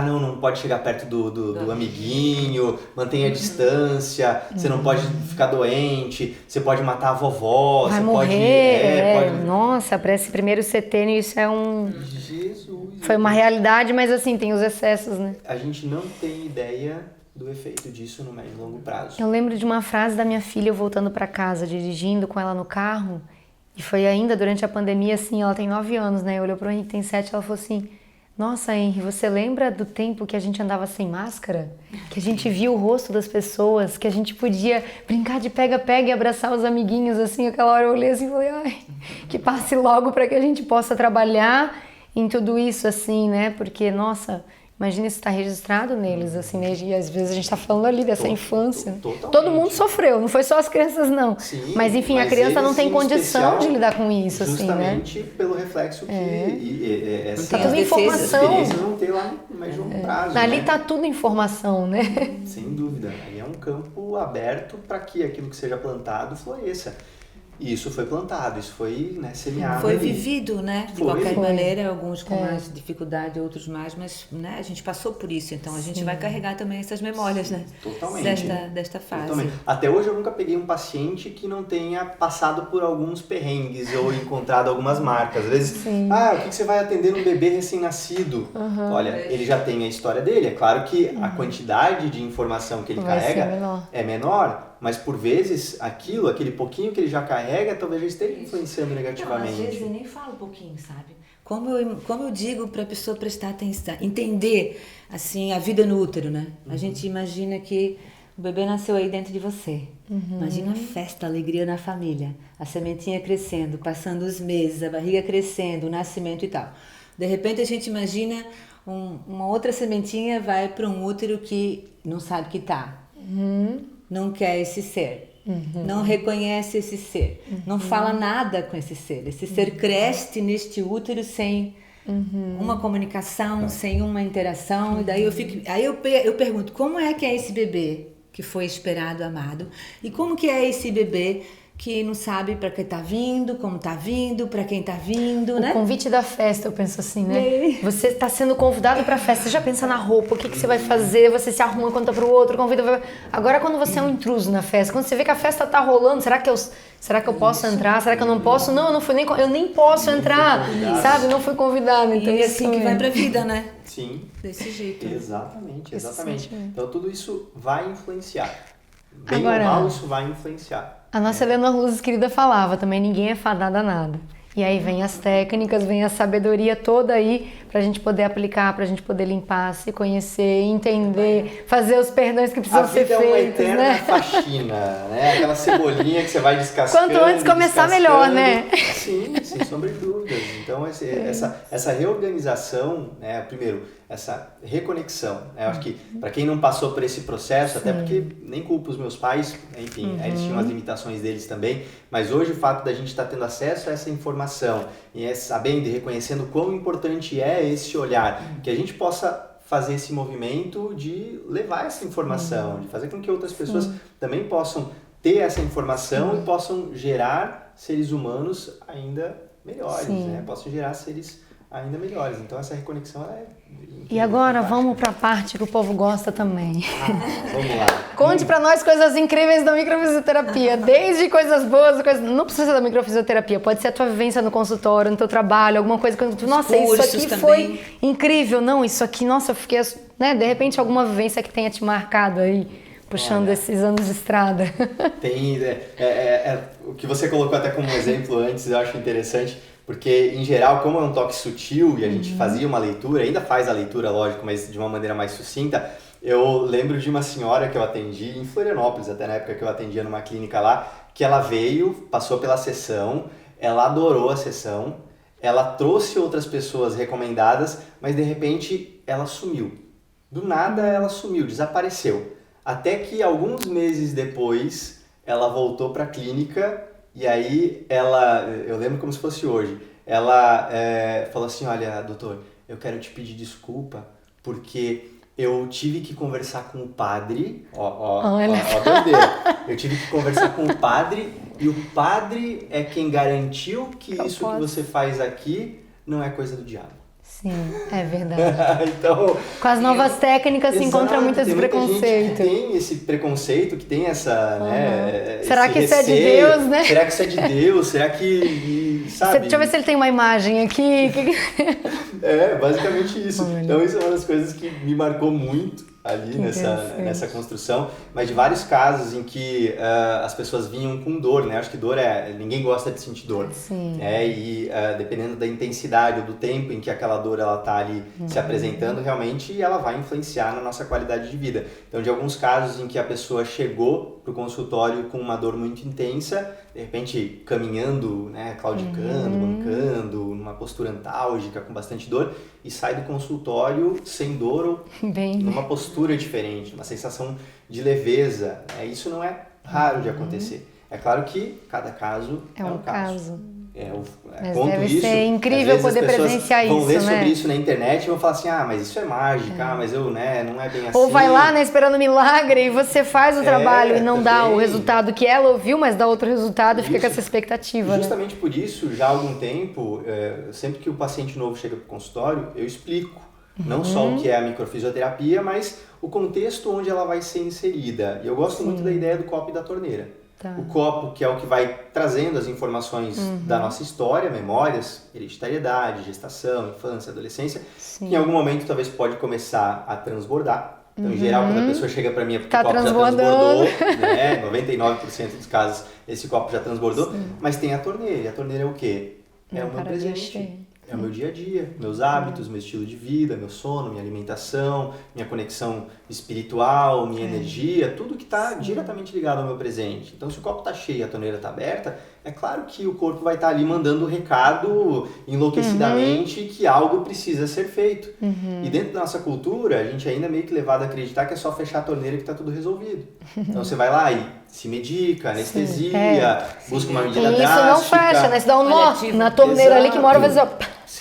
Não pode chegar perto do amiguinho, mantenha a distância, você não pode ficar doente, você pode matar a vovó, vai você morrer, pode... Nossa, para esse primeiro setênio isso é Jesus! Foi uma realidade, mas assim, tem os excessos, né? A gente não tem ideia do efeito disso no médio e longo prazo. Eu lembro de uma frase da minha filha, eu voltando para casa, dirigindo com ela no carro, e foi ainda durante a pandemia, assim, ela tem 9 anos, né? Olhou pro Henrique, tem 7, ela falou assim: nossa, Henrique, você lembra do tempo que a gente andava sem máscara? Que a gente via o rosto das pessoas, que a gente podia brincar de pega-pega e abraçar os amiguinhos, assim, aquela hora eu olhei assim e falei, ai, que passe logo para que a gente possa trabalhar em tudo isso, assim, né? Porque, nossa... Imagina isso estar registrado neles, assim, né? E às vezes a gente está falando ali dessa infância. Todo mundo sofreu, não foi só as crianças, não. Sim, mas enfim, a criança não tem condição de lidar com isso, assim, né? Justamente pelo reflexo que tá tudo informação. As vão ter lá no médio longo prazo. Ali né? tá tudo informação, né? Sem dúvida. Aí é um campo aberto para que aquilo que seja plantado floresça. E isso foi plantado, isso foi semeado. Foi ali. Vivido, né? De qualquer maneira, alguns com mais dificuldade, outros mais, mas né, a gente passou por isso, então a gente vai carregar também essas memórias, né? Totalmente. Desta fase. Totalmente. Até hoje eu nunca peguei um paciente que não tenha passado por alguns perrengues ou encontrado algumas marcas. Às vezes, o que você vai atender um bebê recém-nascido? Olha, ele já tem a história dele. É claro que a quantidade de informação que ele carrega é menor. Mas por vezes, aquele pouquinho que ele já carrega, talvez já esteja influenciando negativamente. Não, às vezes eu nem falo pouquinho, sabe? Como eu digo para a pessoa prestar atenção, entender assim, a vida no útero, né? A gente imagina que o bebê nasceu aí dentro de você. Imagina a festa, a alegria na família. A sementinha crescendo, passando os meses, a barriga crescendo, o nascimento e tal. De repente a gente imagina uma outra sementinha vai para um útero que não sabe que tá. Não quer esse ser, não reconhece esse ser, não fala nada com esse ser. Esse ser cresce neste útero sem Uma comunicação sem uma interação. E daí eu pergunto, como é que é esse bebê que foi esperado, amado? E como que é esse bebê que não sabe para quem tá vindo, como tá vindo, para quem tá vindo, né? O convite da festa, eu penso assim, né? Você está sendo convidado para a festa, você já pensa na roupa, o que você vai fazer, você se arruma, conta pro outro, convida. Agora, quando você é um intruso na festa, quando você vê que a festa tá rolando, será que eu posso entrar? Será que eu não posso? Não, eu não fui eu nem posso entrar, sabe? Não fui convidada. Então, e assim que vai pra vida, né? Sim. Desse jeito. Exatamente. Então, tudo isso vai influenciar. Bem ou mal, isso vai influenciar. A nossa Eleanor Luzes querida falava também, ninguém é fadada a nada. E aí vem as técnicas, vem a sabedoria toda aí pra gente poder aplicar, pra gente poder limpar, se conhecer, entender, fazer os perdões que precisam ser feitos, né? A vida é uma eterna faxina, né? Aquela cebolinha que você vai descascando. Quanto antes começar, melhor, né? Sim, sem sombra de dúvidas. Então, essa reorganização, né? Primeiro, essa reconexão. Né? Eu acho que para quem não passou por esse processo, até porque nem culpo os meus pais, enfim, eles tinham as limitações deles também, mas hoje o fato da gente estar tendo acesso a essa informação e sabendo e reconhecendo quão importante é esse olhar, que a gente possa fazer esse movimento de levar essa informação, de fazer com que outras pessoas também possam ter essa informação e possam gerar seres humanos ainda melhores, né? Possam gerar seres ainda melhores. Então essa reconexão ela é incrível. E agora vamos para a parte que o povo gosta também. Vamos lá. Conte para nós coisas incríveis da microfisioterapia, desde coisas boas, não precisa ser da microfisioterapia, pode ser a tua vivência no consultório, no teu trabalho, alguma coisa que tu, nossa, isso aqui também foi incrível, não, isso aqui, nossa, eu fiquei, né, de repente alguma vivência que tenha te marcado aí, puxando esses anos de estrada. Tem, o que você colocou até como exemplo antes, eu acho interessante. Porque, em geral, como é um toque sutil e a gente fazia uma leitura, ainda faz a leitura, lógico, mas de uma maneira mais sucinta, eu lembro de uma senhora que eu atendi em Florianópolis, até na época que eu atendia numa clínica lá, que ela veio, passou pela sessão, ela adorou a sessão, ela trouxe outras pessoas recomendadas, mas de repente ela sumiu. Do nada ela sumiu, desapareceu. Até que alguns meses depois ela voltou para a clínica. E aí eu lembro como se fosse hoje, ela falou assim, olha, doutor, eu quero te pedir desculpa porque eu tive que conversar com o padre, doideira, eu tive que conversar com o padre e o padre é quem garantiu que isso que você faz aqui não é coisa do diabo. Sim, é verdade. Então, com as novas técnicas se encontra muito esse preconceito. Gente que tem esse preconceito, que tem essa, né, será que isso receio. É de Deus, né? Será que isso é de Deus? Será que, sabe? Deixa eu ver se ele tem uma imagem aqui. Basicamente isso. Olha. Então isso é uma das coisas que me marcou muito ali nessa construção, mas de vários casos em que as pessoas vinham com dor, né? Acho que dor ninguém gosta de sentir dor. Sim. E dependendo da intensidade ou do tempo em que aquela dor ela tá ali se apresentando, realmente ela vai influenciar na nossa qualidade de vida. Então, de alguns casos em que a pessoa chegou pro consultório com uma dor muito intensa, de repente caminhando, né, claudicando, mancando, numa postura antálgica, com bastante dor, e sai do consultório sem dor ou numa postura diferente, uma sensação de leveza. Isso não é raro de acontecer. É claro que cada caso é um caso. Mas deve ser incrível poder presenciar isso, né? Vão ler sobre isso na internet e vão falar assim, mas isso é mágica, mas não é bem assim. Ou vai lá, né, esperando milagre e você faz o trabalho e não dá o resultado que ela ouviu, mas dá outro resultado e fica com essa expectativa. Justamente por isso, já há algum tempo, sempre que o paciente novo chega para o consultório, eu explico não só o que é a microfisioterapia, mas o contexto onde ela vai ser inserida. E eu gosto muito da ideia do copo e da torneira. Tá. O copo, que é o que vai trazendo as informações da nossa história, memórias, hereditariedade, gestação, infância, adolescência, que em algum momento talvez pode começar a transbordar. Então, em geral, quando a pessoa chega para mim, é porque o copo já transbordou, né? 99% dos casos esse copo já transbordou, mas tem a torneira. E a torneira é o quê? É o meu presente. É o meu dia a dia, meus hábitos, meu estilo de vida, meu sono, minha alimentação, minha conexão espiritual, minha energia, tudo que está diretamente ligado ao meu presente. Então, se o copo está cheio e a torneira está aberta, é claro que o corpo vai estar ali mandando o recado enlouquecidamente que algo precisa ser feito. E dentro da nossa cultura, a gente ainda é meio que levado a acreditar que é só fechar a torneira que está tudo resolvido. Então, você vai lá e se medica, anestesia, busca uma medida drástica. Isso não fecha, né? Você dá um nó na torneira ali que uma hora vai dizer...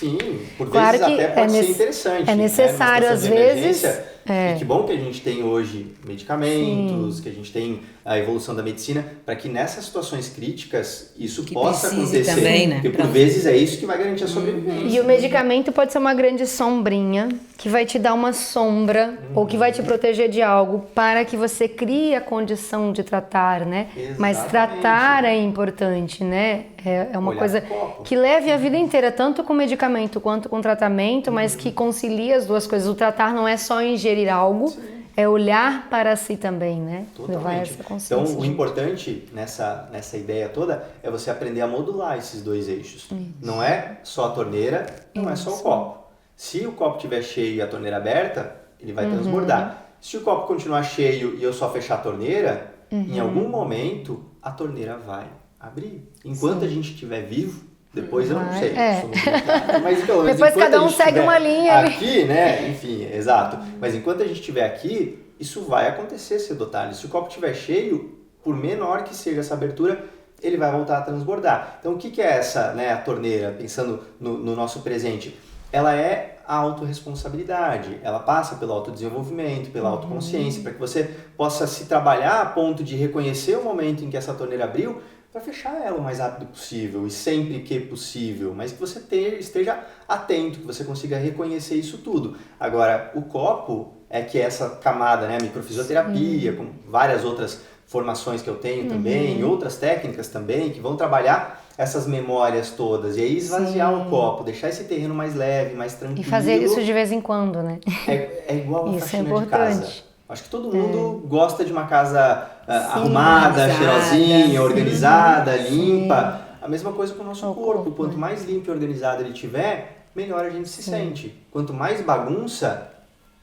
Sim, por Claro vezes que até pode ser interessante. é necessário, Numa às situação de vezes. emergência. E que bom que a gente tem hoje medicamentos, que a gente tem a evolução da medicina, para que nessas situações críticas isso Que possa precise acontecer. também, né? Porque por vezes é isso que vai garantir a sobrevivência. E o medicamento pode ser uma grande sombrinha que vai te dar uma sombra ou que vai te proteger de algo para que você crie a condição de tratar, né? Mas Exatamente. tratar é importante, né? É uma Olhar coisa pro copo. que leve a vida inteira, tanto com medicamento quanto com tratamento, mas que concilie as duas coisas. O tratar não é só ingerir algo, é olhar para si também, né? Levar Totalmente. essa consciência. Então, o gente. importante nessa ideia toda é você aprender a modular esses dois eixos. Não é só a torneira, não é só o copo. Se o copo estiver cheio e a torneira aberta, ele vai transbordar. Se o copo continuar cheio e eu só fechar a torneira, em algum momento a torneira vai abrir. Enquanto a gente estiver vivo, depois eu não sei. É. sou muito limitado, mas pelo menos Depois enquanto cada a um gente segue estiver uma linha ali. aqui, né? Enfim, exato. Mas enquanto a gente estiver aqui, isso vai acontecer cedo ou tarde. Se o copo estiver cheio, por menor que seja essa abertura, ele vai voltar a transbordar. Então, o que é essa, né, a torneira, pensando no nosso presente? Ela é a autorresponsabilidade, ela passa pelo autodesenvolvimento, pela autoconsciência, para que você possa se trabalhar a ponto de reconhecer o momento em que essa torneira abriu, para fechar ela o mais rápido possível e sempre que possível, mas que você esteja atento, que você consiga reconhecer isso tudo. Agora, o copo é que é essa camada, né, a microfisioterapia, com várias outras formações que eu tenho também, e outras técnicas também, que vão trabalhar essas memórias todas, e aí esvaziar o copo, deixar esse terreno mais leve, mais tranquilo. E fazer isso de vez em quando, né? É igual a Isso é faxina de importante. casa. Acho que todo mundo gosta de uma casa arrumada, cheirosinha, organizada, limpa. A mesma coisa com o nosso corpo. Quanto mais limpo e organizado ele tiver, melhor a gente se sente. Quanto mais bagunça,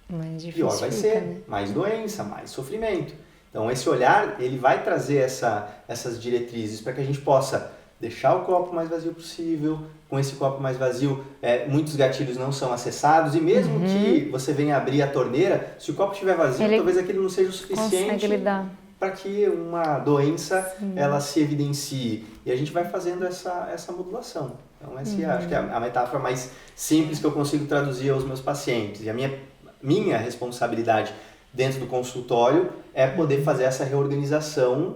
Mais pior difícil vai fica, ser. né? Mais doença, mais sofrimento. Então esse olhar, ele vai trazer essas diretrizes para que a gente possa deixar o copo mais vazio possível. Com esse copo mais vazio, muitos gatilhos não são acessados, e mesmo que você venha abrir a torneira, se o copo estiver vazio, talvez aquele não seja o suficiente para que uma doença ela se evidencie. E a gente vai fazendo essa modulação. Então essa acho que é a metáfora mais simples que eu consigo traduzir aos meus pacientes. E a minha responsabilidade dentro do consultório é poder fazer essa reorganização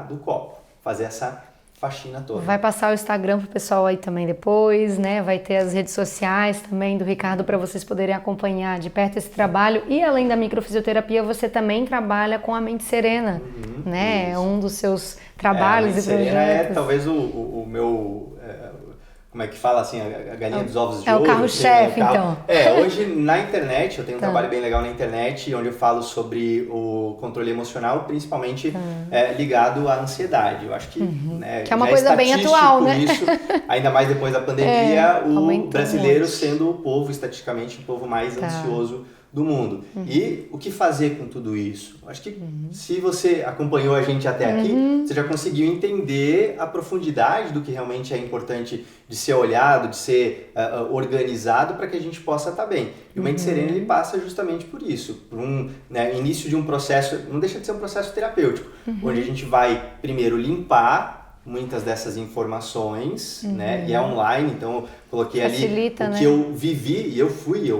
do copo, fazer essa faxina toda. Vai passar o Instagram pro pessoal aí também depois, né? Vai ter as redes sociais também do Ricardo para vocês poderem acompanhar de perto esse trabalho. E além da microfisioterapia, você também trabalha com a Mente Serena, né? É um dos seus trabalhos e projetos. Serena é talvez o meu... como é que fala assim, a galinha dos ovos de ouro. É o carro-chefe, então. Hoje na internet, eu tenho um trabalho bem legal na internet, onde eu falo sobre o controle emocional, principalmente ligado à ansiedade. Eu acho que, né, que é uma já coisa bem atual, né? Isso, ainda mais depois da pandemia, o brasileiro muito. sendo o povo, estatisticamente, o povo mais ansioso do mundo. E o que fazer com tudo isso? Acho que se você acompanhou a gente até aqui, você já conseguiu entender a profundidade do que realmente é importante de ser olhado, de ser organizado para que a gente possa estar bem. E o Mente Serena, ele passa justamente por isso, por início de um processo, não deixa de ser um processo terapêutico, onde a gente vai primeiro limpar muitas dessas informações, né? E é online, então eu coloquei Facilita, ali o né? que eu vivi, e eu fui,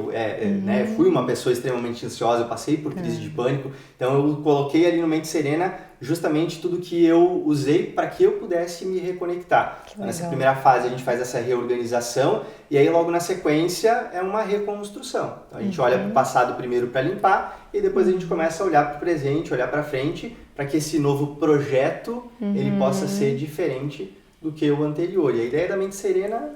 né, fui uma pessoa extremamente ansiosa, eu passei por crise de pânico, então eu coloquei ali no Mente Serena justamente tudo que eu usei para que eu pudesse me reconectar. Então, nessa primeira fase a gente faz essa reorganização, e aí logo na sequência é uma reconstrução. Então a gente olha para o passado primeiro para limpar, e depois a gente começa a olhar para o presente, olhar para frente, para que esse novo projeto ele possa ser diferente do que o anterior. E a ideia da Mente Serena,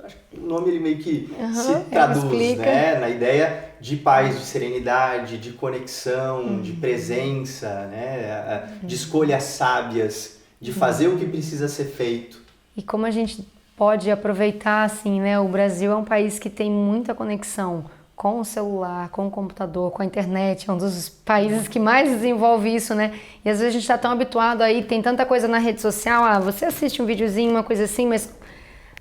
acho que o nome ele meio que se traduz, né? Na ideia de paz, de serenidade, de conexão, de presença, né? De escolhas sábias, de fazer o que precisa ser feito. E como a gente pode aproveitar, assim, né? O Brasil é um país que tem muita conexão com o celular, com o computador, com a internet, é um dos países que mais desenvolve isso, né? E às vezes a gente está tão habituado aí, tem tanta coisa na rede social, você assiste um videozinho, uma coisa assim, mas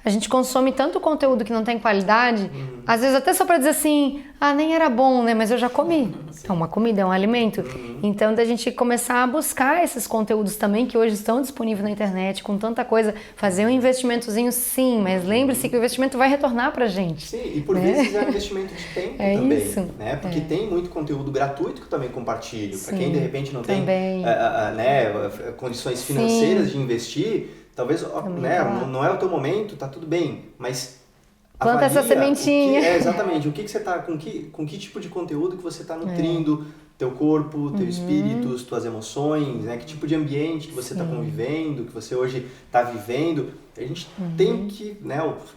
A gente consome tanto conteúdo que não tem qualidade, às vezes até só para dizer assim, nem era bom, né? Mas eu já comi. É uma comida, é um alimento. Então, da gente começar a buscar esses conteúdos também, que hoje estão disponíveis na internet, com tanta coisa. Fazer um investimentozinho, sim, mas lembre-se que o investimento vai retornar pra gente. Sim, e por vezes é um investimento de tempo também. Isso. Né? Porque tem muito conteúdo gratuito que eu também compartilho. Para quem, de repente, não tem condições financeiras de investir, talvez não é o teu momento, tá tudo bem, mas planta essa sementinha. Exatamente, o que você tá, com que tipo de conteúdo que você está nutrindo teu corpo, teu espírito, tuas emoções, né? Que tipo de ambiente que você está convivendo, que você hoje está vivendo. A gente tem que,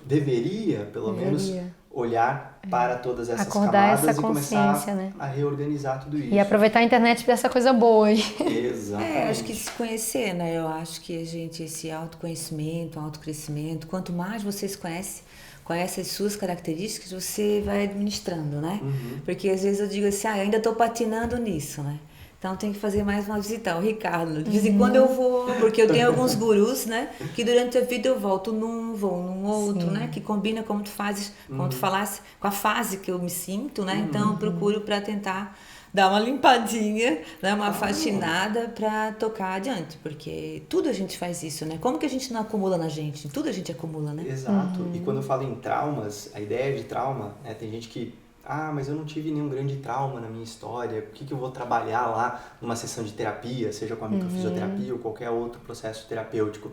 deveria, pelo menos, olhar para todas essas acordar camadas essa e começar né? a reorganizar tudo isso. E aproveitar a internet para essa coisa boa aí. Exatamente. Acho que se conhecer, né? Eu acho que esse autoconhecimento, autocrescimento, quanto mais você se conhece as suas características, você vai administrando, né? Porque às vezes eu digo assim, eu ainda estou patinando nisso, né? Então tem que fazer mais uma visita ao Ricardo. De vez em quando eu vou, porque eu tenho alguns gurus, né? Que durante a vida eu volto vou num outro, né? Que combina como tu fazes, como tu falasse, com a fase que eu me sinto, né? Então eu procuro para tentar dar uma limpadinha, né? Uma faxinada para tocar adiante, porque tudo a gente faz isso, né? Como que a gente não acumula na gente? Tudo a gente acumula, né? Exato. E quando eu falo em traumas, a ideia de trauma, né? Tem gente que mas eu não tive nenhum grande trauma na minha história, o que eu vou trabalhar lá numa sessão de terapia, seja com a microfisioterapia ou qualquer outro processo terapêutico.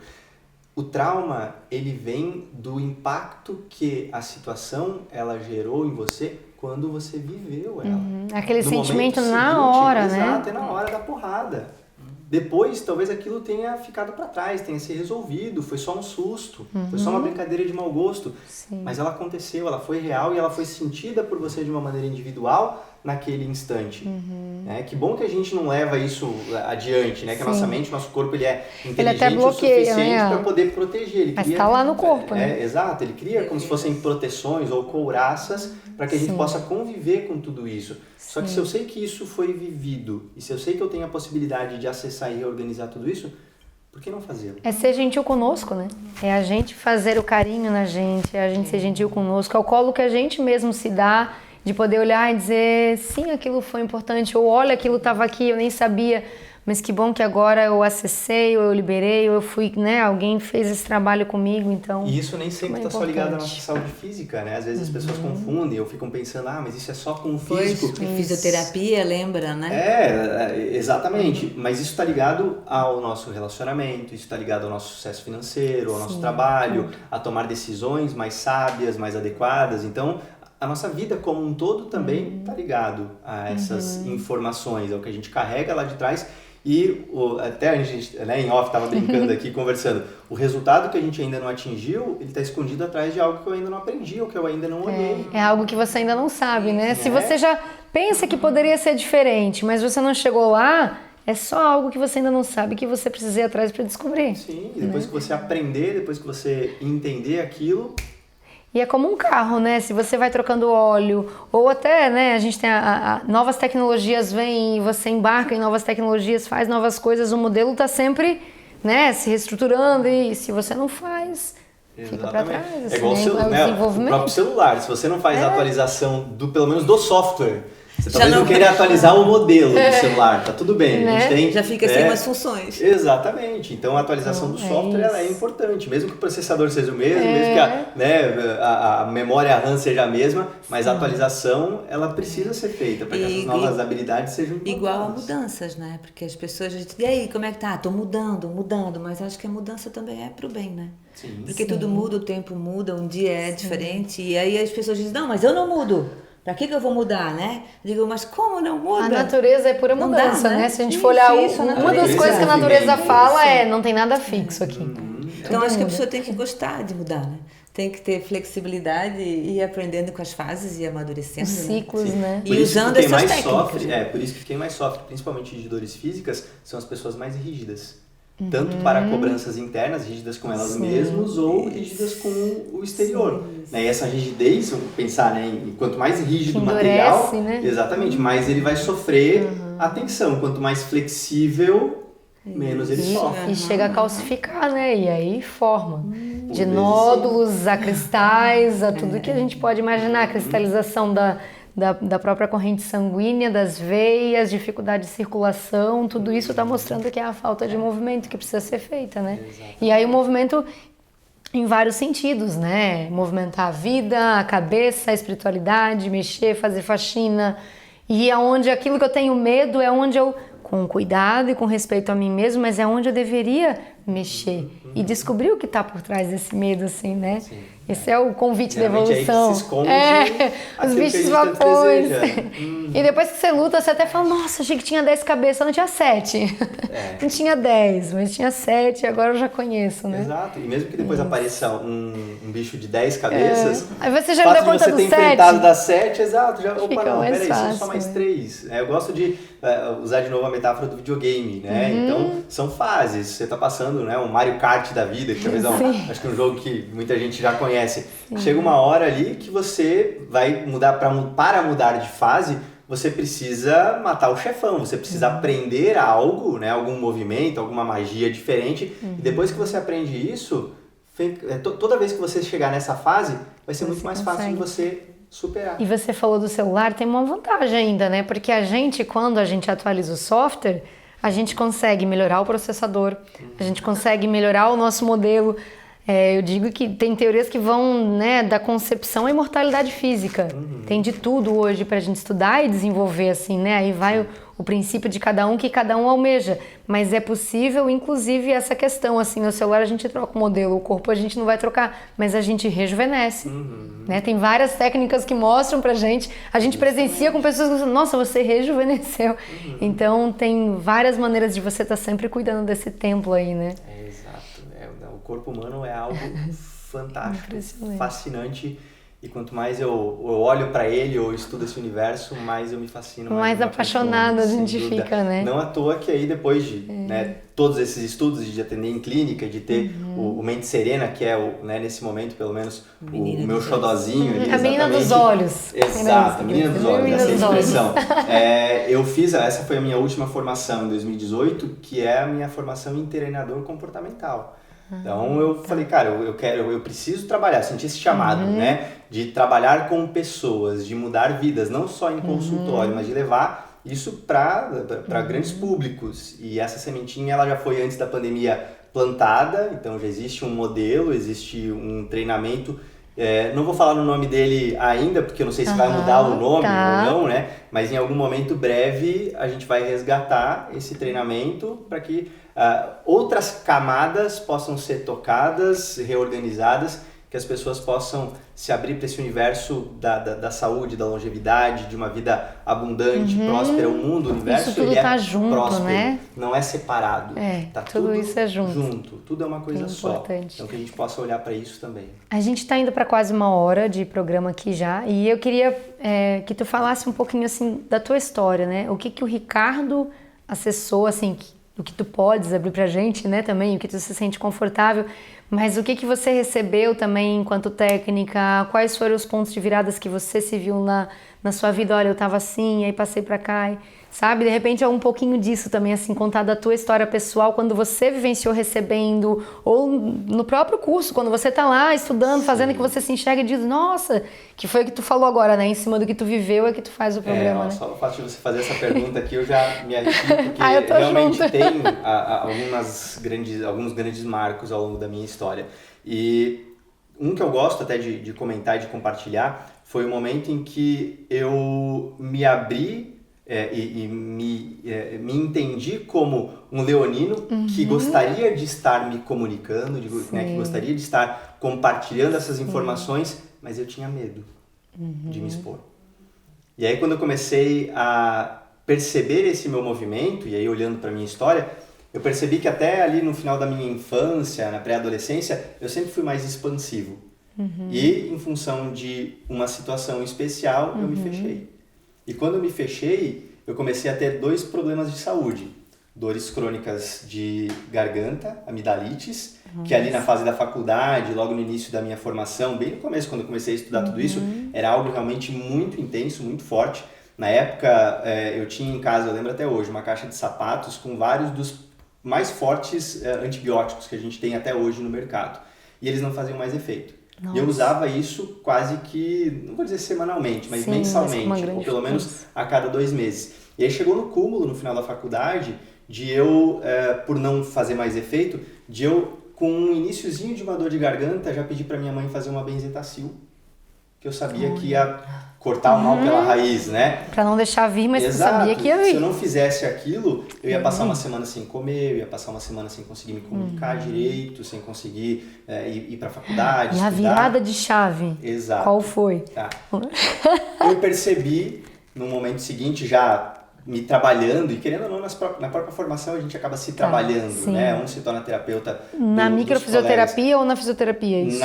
O trauma, ele vem do impacto que a situação ela gerou em você quando você viveu ela. Aquele no sentimento momento na seguinte, hora, né? Exato, é na hora da porrada. Depois, talvez aquilo tenha ficado para trás, tenha se resolvido, foi só um susto, foi só uma brincadeira de mau gosto. Sim. Mas ela aconteceu, ela foi real e ela foi sentida por você de uma maneira individual naquele instante. Que bom que a gente não leva isso adiante, né? Que a nossa mente, nosso corpo, ele é inteligente até bloqueia, o suficiente né? para poder proteger. Ele Mas cria, tá lá no corpo, né? Exato, ele cria como se fossem proteções ou couraças para que a gente possa conviver com tudo isso. Só que se eu sei que isso foi vivido e se eu sei que eu tenho a possibilidade de acessar e reorganizar tudo isso, por que não fazê-lo? É ser gentil conosco, né? É a gente fazer o carinho na gente, é a gente ser gentil conosco, é o colo que a gente mesmo se dá, de poder olhar e dizer, sim, aquilo foi importante, ou olha, aquilo estava aqui, eu nem sabia, mas que bom que agora eu acessei, ou eu liberei, ou eu fui, né, alguém fez esse trabalho comigo, então... E isso nem sempre está só ligado à nossa saúde física, né? Às vezes as pessoas confundem, ou ficam pensando, mas isso é só com o físico. Fisioterapia, lembra, né? Exatamente. Mas isso está ligado ao nosso relacionamento, isso está ligado ao nosso sucesso financeiro, ao nosso trabalho, a tomar decisões mais sábias, mais adequadas. Então, a nossa vida como um todo também está ligado a essas informações, ao que a gente carrega lá de trás. E até a gente, né, em off, estava brincando aqui, conversando, o resultado que a gente ainda não atingiu, ele está escondido atrás de algo que eu ainda não aprendi, ou que eu ainda não olhei. É algo que você ainda não sabe, né? Se você já pensa que poderia ser diferente, mas você não chegou lá, é só algo que você ainda não sabe, que você precisa ir atrás para descobrir. Sim, e depois que você aprender, depois que você entender aquilo... E é como um carro, né? Se você vai trocando óleo, ou até, né, a gente tem novas tecnologias vêm e você embarca em novas tecnologias, faz novas coisas, o modelo está sempre, né, se reestruturando e se você não faz, fica para trás. É igual o próprio celular, se você não faz a atualização pelo menos do software, você talvez não queira atualizar o modelo do celular, tá tudo bem. Né? A gente tem, já fica sem umas funções. Exatamente. Então a atualização do software ela é importante, mesmo que o processador seja o mesmo, mesmo que a memória RAM seja a mesma, mas a atualização ela precisa ser feita para que essas novas habilidades sejam implantadas. Igual a mudanças, né? Porque as pessoas dizem, e aí, como é que tá? Tô mudando, mas acho que a mudança também é pro bem, né? Sim. Porque tudo muda, o tempo muda, um dia é diferente, e aí as pessoas dizem, não, mas eu não mudo. Pra que eu vou mudar, né? Eu digo, mas como não muda? A natureza é pura mudança, né? Se a gente for olhar, uma das coisas que a natureza fala não tem nada fixo aqui. Então acho que a pessoa tem que gostar de mudar, né? Tem que ter flexibilidade e ir aprendendo com as fases e amadurecendo. Os ciclos, né? E usando essas técnicas. Por isso que quem mais sofre, principalmente de dores físicas, são as pessoas mais rígidas. Tanto para cobranças internas, rígidas com elas mesmas, ou rígidas com o exterior. Né? E essa rigidez, vamos pensar, né, quanto mais rígido o material, né? Exatamente, mais ele vai sofrer a tensão. Quanto mais flexível, menos ele sofre. E chega a calcificar, né? E aí forma. de nódulos a cristais, a tudo que a gente pode imaginar, a cristalização da própria corrente sanguínea, das veias, dificuldade de circulação, tudo isso está mostrando que é a falta de movimento que precisa ser feita, né? E aí o movimento em vários sentidos, né? Movimentar a vida, a cabeça, a espiritualidade, mexer, fazer faxina. E aonde aquilo que eu tenho medo é onde eu, com cuidado e com respeito a mim mesmo, mas é onde eu deveria mexer e descobrir o que está por trás desse medo, assim, né? Sim. Esse é o convite da evolução. Aí que se esconde os bichos vapores. E depois que você luta, você até fala, nossa, achei que tinha 10 cabeças, não tinha 7. Não tinha 10, mas tinha 7, agora eu já conheço, né? Exato. E mesmo que depois apareça um bicho de 10 cabeças, aí você já me dá conta do 7. Você ter enfrentado das 7, exato. Já, opa, não, mais peraí, fácil, são só mais 3. Eu gosto de usar de novo a metáfora do videogame, né? Então, são fases. Você tá passando, né, um Mario Kart da vida, que talvez acho que é um jogo que muita gente já conhece. Chega uma hora ali que você vai mudar, para mudar de fase, você precisa matar o chefão, você precisa aprender algo, né, algum movimento, alguma magia diferente. E depois que você aprende isso, toda vez que você chegar nessa fase, vai ser muito mais fácil de você superar. E você falou do celular, tem uma vantagem ainda, né? Porque a gente, quando a gente atualiza o software, a gente consegue melhorar o processador, a gente consegue melhorar o nosso modelo. Eu digo que tem teorias que vão, né, da concepção à imortalidade física. Tem de tudo hoje pra gente estudar e desenvolver, assim, né? Aí vai o princípio de cada um que cada um almeja. Mas é possível, inclusive, essa questão, assim, no celular a gente troca o modelo, o corpo a gente não vai trocar, mas a gente rejuvenesce. Né? Tem várias técnicas que mostram pra gente, a gente presencia com pessoas que dizem, nossa, você rejuvenesceu. Então tem várias maneiras de você estar sempre cuidando desse templo aí, né? O corpo humano é algo fantástico, fascinante, e quanto mais eu olho para ele ou estudo esse universo, mais eu me fascino. Mais apaixonada a gente fica, né? Não à toa que aí depois de todos esses estudos de atender em clínica, de ter o Mente Serena, que é nesse momento pelo menos o meu xodozinho. A menina dos olhos. Exato, a menina dos olhos, essa é a expressão. Eu fiz, essa foi a minha última formação em 2018, que é a minha formação em treinador comportamental. Então eu falei, cara, eu preciso trabalhar, senti esse chamado, né, de trabalhar com pessoas, de mudar vidas, não só em consultório, mas de levar isso para grandes públicos. E essa sementinha, ela já foi antes da pandemia plantada, então já existe um modelo, existe um treinamento. Não vou falar no nome dele ainda, porque eu não sei se vai mudar o nome ou não, né? Mas em algum momento breve a gente vai resgatar esse treinamento para que outras camadas possam ser tocadas, reorganizadas, que as pessoas possam se abrir para esse universo da saúde, da longevidade, de uma vida abundante, próspera. O mundo, o universo, isso tudo ele tá é junto, próspero, né? não é separado. Tá tudo isso é junto. Tudo é uma coisa só. Importante. Então que a gente possa olhar para isso também. A gente está indo para quase 1 hora de programa aqui já, e eu queria que tu falasse um pouquinho assim da tua história, né? O que o Ricardo acessou, assim, o que tu podes abrir pra gente, né, também, o que tu se sente confortável, mas o que você recebeu também enquanto técnica, quais foram os pontos de viradas que você se viu na sua vida, olha, eu tava assim, aí passei pra cá, sabe, de repente é um pouquinho disso também, assim, contar da tua história pessoal, quando você vivenciou recebendo, ou no próprio curso, quando você tá lá estudando, fazendo, que você se enxerga e diz, nossa, que foi o que tu falou agora, né, em cima do que tu viveu é que tu faz o programa, né? Só o fato de você fazer essa pergunta aqui, eu já me arrepio, porque realmente junto. Tem alguns grandes marcos ao longo da minha história. E um que eu gosto até de comentar e de compartilhar foi o momento em que eu me abri me entendi como um leonino que gostaria de estar me comunicando, né, que gostaria de estar compartilhando essas informações, mas eu tinha medo de me expor. E aí quando eu comecei a perceber esse meu movimento, e aí olhando para a minha história, eu percebi que até ali no final da minha infância, na pré-adolescência, eu sempre fui mais expansivo. E em função de uma situação especial, eu me fechei. E quando eu me fechei, eu comecei a ter 2 problemas de saúde. Dores crônicas de garganta, amidalites, que ali na fase da faculdade, logo no início da minha formação, bem no começo, quando eu comecei a estudar tudo isso, era algo realmente muito intenso, muito forte. Na época, eu tinha em casa, eu lembro até hoje, uma caixa de sapatos com vários dos mais fortes antibióticos que a gente tem até hoje no mercado. e eles não faziam mais efeito. Nossa. E eu usava isso quase que, não vou dizer semanalmente, mas Sim, mensalmente, mas ou pelo menos a cada 2 meses. E aí chegou no cúmulo, no final da faculdade, de eu, por não fazer mais efeito, de eu, com um iniciozinho de uma dor de garganta, já pedi para minha mãe fazer uma benzetacil, que eu sabia que ia cortar o mal pela raiz, né? Pra não deixar vir, mas Exato. você sabia que ia vir. Se eu não fizesse aquilo, eu ia passar uma semana sem comer, eu ia passar uma semana sem conseguir me comunicar direito, sem conseguir ir pra faculdade, E a estudar. virada de chave, Exato. qual foi? Tá. Eu percebi, no momento seguinte, já me trabalhando, e querendo ou não, na própria formação a gente acaba se trabalhando, sim. né? Um se torna terapeuta Na dos microfisioterapia colegas. ou na fisioterapia, isso?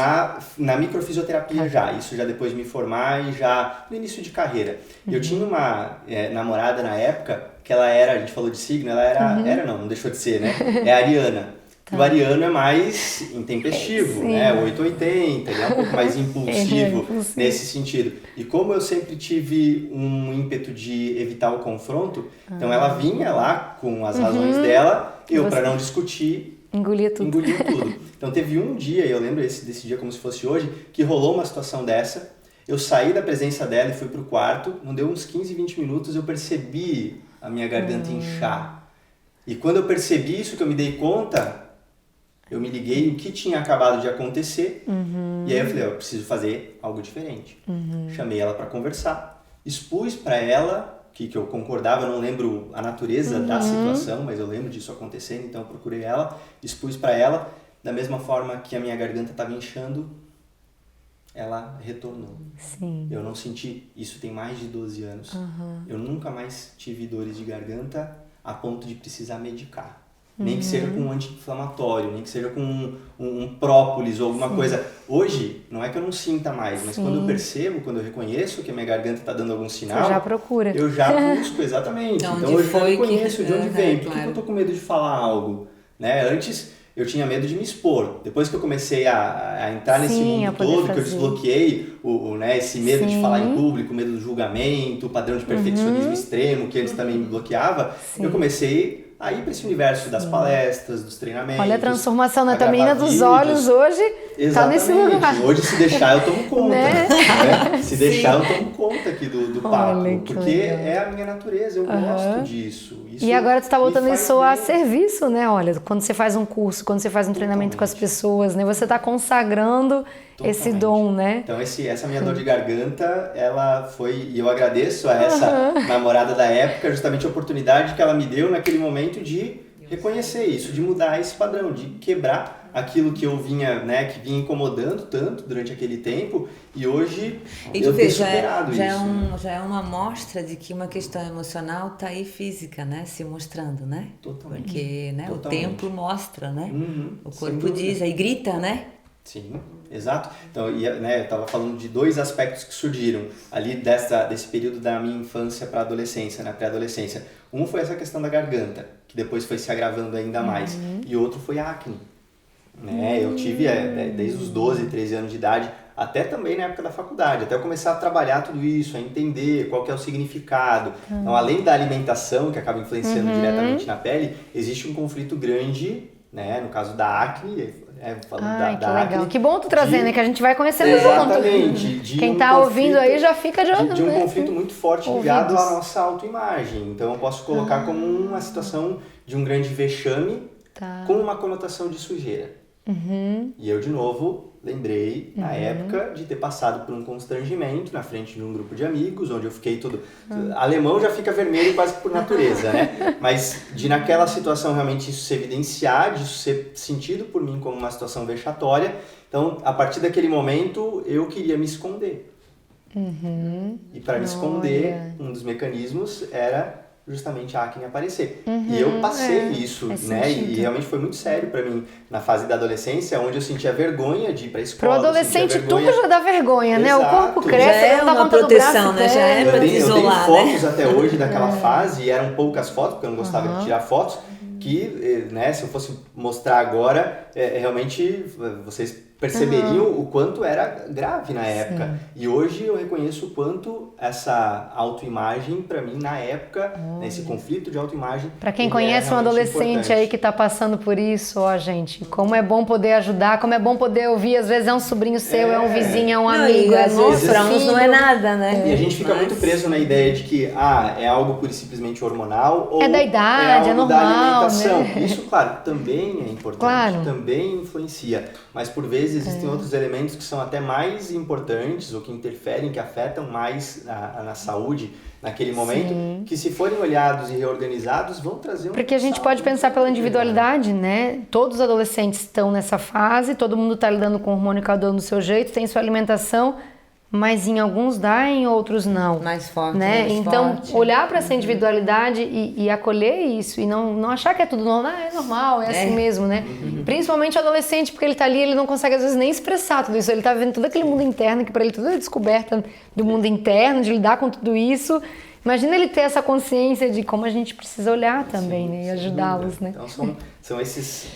Na microfisioterapia já, isso já depois de me formar e já no início de carreira. Eu tinha uma namorada na época, que ela era, a gente falou de signo, ela era não deixou de ser, né? É ariana. E o ariano é mais intempestivo, né? 880, ele é um pouco mais impulsivo nesse sentido. E como eu sempre tive um ímpeto de evitar o confronto, então ela vinha lá com as razões dela, eu, para não discutir, Engolia tudo. engolia tudo. Então teve um dia, eu lembro desse dia como se fosse hoje, que rolou uma situação dessa, eu saí da presença dela e fui pro quarto, não deu uns 15, 20 minutos, eu percebi a minha garganta inchar. E quando eu percebi isso, que eu me dei conta, eu me liguei o que tinha acabado de acontecer, e aí eu falei, eu preciso fazer algo diferente. Chamei ela para conversar, expus para ela que eu concordava, eu não lembro a natureza da situação, mas eu lembro disso acontecendo, então eu procurei ela, expus para ela, da mesma forma que a minha garganta estava inchando, ela retornou. Sim. Eu não senti, isso tem mais de 12 anos, eu nunca mais tive dores de garganta a ponto de precisar medicar. Nem que seja com um anti-inflamatório, nem que seja com um própolis ou alguma coisa. Hoje, não é que eu não sinta mais, mas quando eu percebo, quando eu reconheço que a minha garganta está dando algum sinal... Você já procura. Eu já busco, exatamente. Então hoje eu reconheço de onde vem. Por que eu estou com medo de falar algo? Né? Antes, eu tinha medo de me expor. Depois que eu comecei a entrar nesse mundo todo, que eu desbloqueei esse medo de falar em público, medo do julgamento, o padrão de perfeccionismo extremo, que antes também me bloqueava, eu comecei a ir para esse universo das palestras, dos treinamentos. Olha a transformação na tua menina dos olhos hoje. Exatamente. Tá nesse lugar. Hoje, se deixar, eu tomo conta. Né? Se deixar, eu tomo conta aqui do papo. Olha, que porque legal. é a minha natureza, eu gosto disso. E agora tu tá botando me faz isso a bem. serviço, né? Olha, quando você faz um curso, quando você faz um treinamento com as pessoas, né? Você tá consagrando esse dom, né? Então essa minha dor de garganta, ela foi, e eu agradeço a essa namorada da época, justamente a oportunidade que ela me deu naquele momento de reconhecer isso, de mudar esse padrão, de quebrar aquilo que eu vinha, né, que vinha incomodando tanto durante aquele tempo, e hoje eu tenho superado isso. Já é uma amostra de que uma questão emocional tá aí física, né, se mostrando, né? Totalmente. Porque, né, Totalmente. o tempo mostra, né? O sem corpo dúvida. diz, aí grita, né? Sim, exato. Então, eu estava falando de 2 aspectos que surgiram ali desse período da minha infância para a adolescência, na pré-adolescência. Um foi essa questão da garganta, que depois foi se agravando ainda mais. E outro foi a acne. Né? Eu tive desde os 12, 13 anos de idade, até também na época da faculdade, até eu começar a trabalhar tudo isso, a entender qual que é o significado. Então, além da alimentação, que acaba influenciando diretamente na pele, existe um conflito grande, né? No caso da acne, falando da Que legal. acne, Que bom tu trazer, né? Que a gente vai conhecendo junto. Exatamente. Quem tá ouvindo aí já fica de olho, de um né? conflito muito forte ligado Ouvidos. à nossa autoimagem. Então eu posso colocar como uma situação de um grande vexame com uma conotação de sujeira. E eu, de novo, lembrei na época de ter passado por um constrangimento na frente de um grupo de amigos, onde eu fiquei todo... Alemão já fica vermelho quase que por natureza, né? Mas de naquela situação realmente isso se evidenciar, disso ser sentido por mim como uma situação vexatória. Então, a partir daquele momento, eu queria me esconder. E para me esconder, um dos mecanismos era justamente a acne aparecer. E eu passei isso, né? E realmente foi muito sério para mim na fase da adolescência, onde eu sentia vergonha de ir para a escola. Pro adolescente tudo já dá vergonha, né? O corpo Exato. cresce, Já é não dá uma conta do proteção, braço, né? Já é pra Eu tenho isolar, fotos né? até hoje daquela fase, e eram poucas fotos, porque eu não gostava de tirar fotos, que, né, se eu fosse mostrar agora, realmente vocês perceberiam o quanto era grave na época. Sim. E hoje eu reconheço o quanto essa autoimagem, para mim, na época, esse conflito de autoimagem... Para quem conhece um adolescente importante. Aí que tá passando por isso, ó, gente, como é bom poder ajudar, como é bom poder ouvir, às vezes é um sobrinho seu, é um vizinho, é um amigo, às vezes pra uns não é nada, né? E a gente fica muito preso na ideia de que, é algo pura e simplesmente hormonal, ou é da idade, é normal, da alimentação. Né? Isso, claro, também é importante, também influencia, mas por vezes existem outros elementos que são até mais importantes ou que interferem, que afetam mais na saúde naquele momento, que se forem olhados e reorganizados vão trazer Porque a gente pode pensar pela individualidade, né? Todos os adolescentes estão nessa fase, todo mundo está lidando com o hormônio cada um do seu jeito, tem sua alimentação, mas em alguns dá, em outros não. Mais forte, né? Mais então, forte. Olhar para essa individualidade e acolher isso, e não achar que é tudo normal, é normal, é assim mesmo, né? Principalmente o adolescente, porque ele tá ali, ele não consegue às vezes nem expressar tudo isso, ele tá vivendo todo aquele mundo interno, que para ele tudo é descoberta do mundo interno, de lidar com tudo isso. Imagina ele ter essa consciência de como a gente precisa olhar também, né? E ajudá-los, né? Então são esses,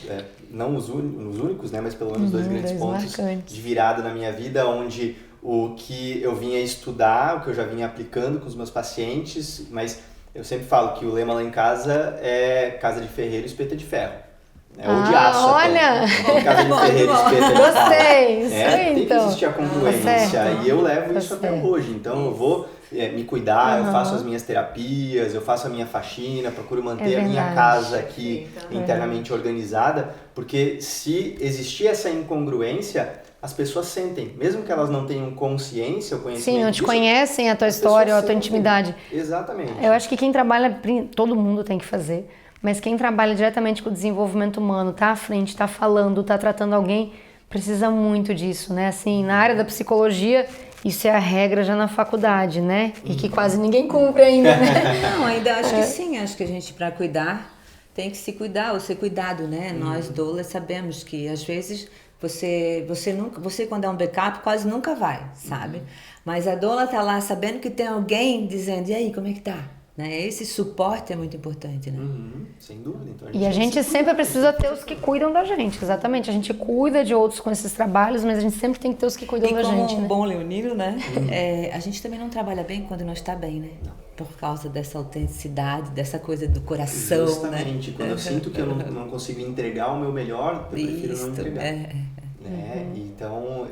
não os únicos, né? Mas pelo menos dois grandes pontos marcantes de virada na minha vida, onde o que eu vinha estudar, o que eu já vinha aplicando com os meus pacientes, mas eu sempre falo que o lema lá em casa é casa de ferreiro, espeta de ferro. Ou de aço. Olha! Casa de ferreiro, espeta de ferro. Gostei! Isso aí, tem que existir a congruência. E eu levo isso até hoje. Então eu vou me cuidar, eu faço as minhas terapias, eu faço a minha faxina, procuro manter a minha casa aqui internamente organizada, porque se existir essa incongruência, as pessoas sentem, mesmo que elas não tenham consciência ou conhecimento. Sim, não te conhecem a tua história ou a tua intimidade. Exatamente. Eu acho que quem trabalha, todo mundo tem que fazer, mas quem trabalha diretamente com o desenvolvimento humano, tá à frente, tá falando, tá tratando alguém, precisa muito disso, né? Assim, na área da psicologia, isso é a regra já na faculdade, né? E que quase ninguém cumpre ainda, né? Não, ainda acho que sim, acho que a gente, para cuidar, tem que se cuidar ou ser cuidado, né? Nós doulas sabemos que às vezes você quando é um backup quase nunca vai, sabe? Mas a doula tá lá sabendo que tem alguém dizendo, e aí, como é que tá? Né? Esse suporte é muito importante, né? Sem dúvida. Então, a gente sempre precisa ter os que cuidam da gente, exatamente. A gente cuida de outros com esses trabalhos, mas a gente sempre tem que ter os que cuidam da gente. E como um bom leonino, né? A gente também não trabalha bem quando não está bem, né? Não. Por causa dessa autenticidade, dessa coisa do coração, justamente, né? Quando eu sinto que eu não consigo entregar o meu melhor, eu prefiro não entregar. Né? Então,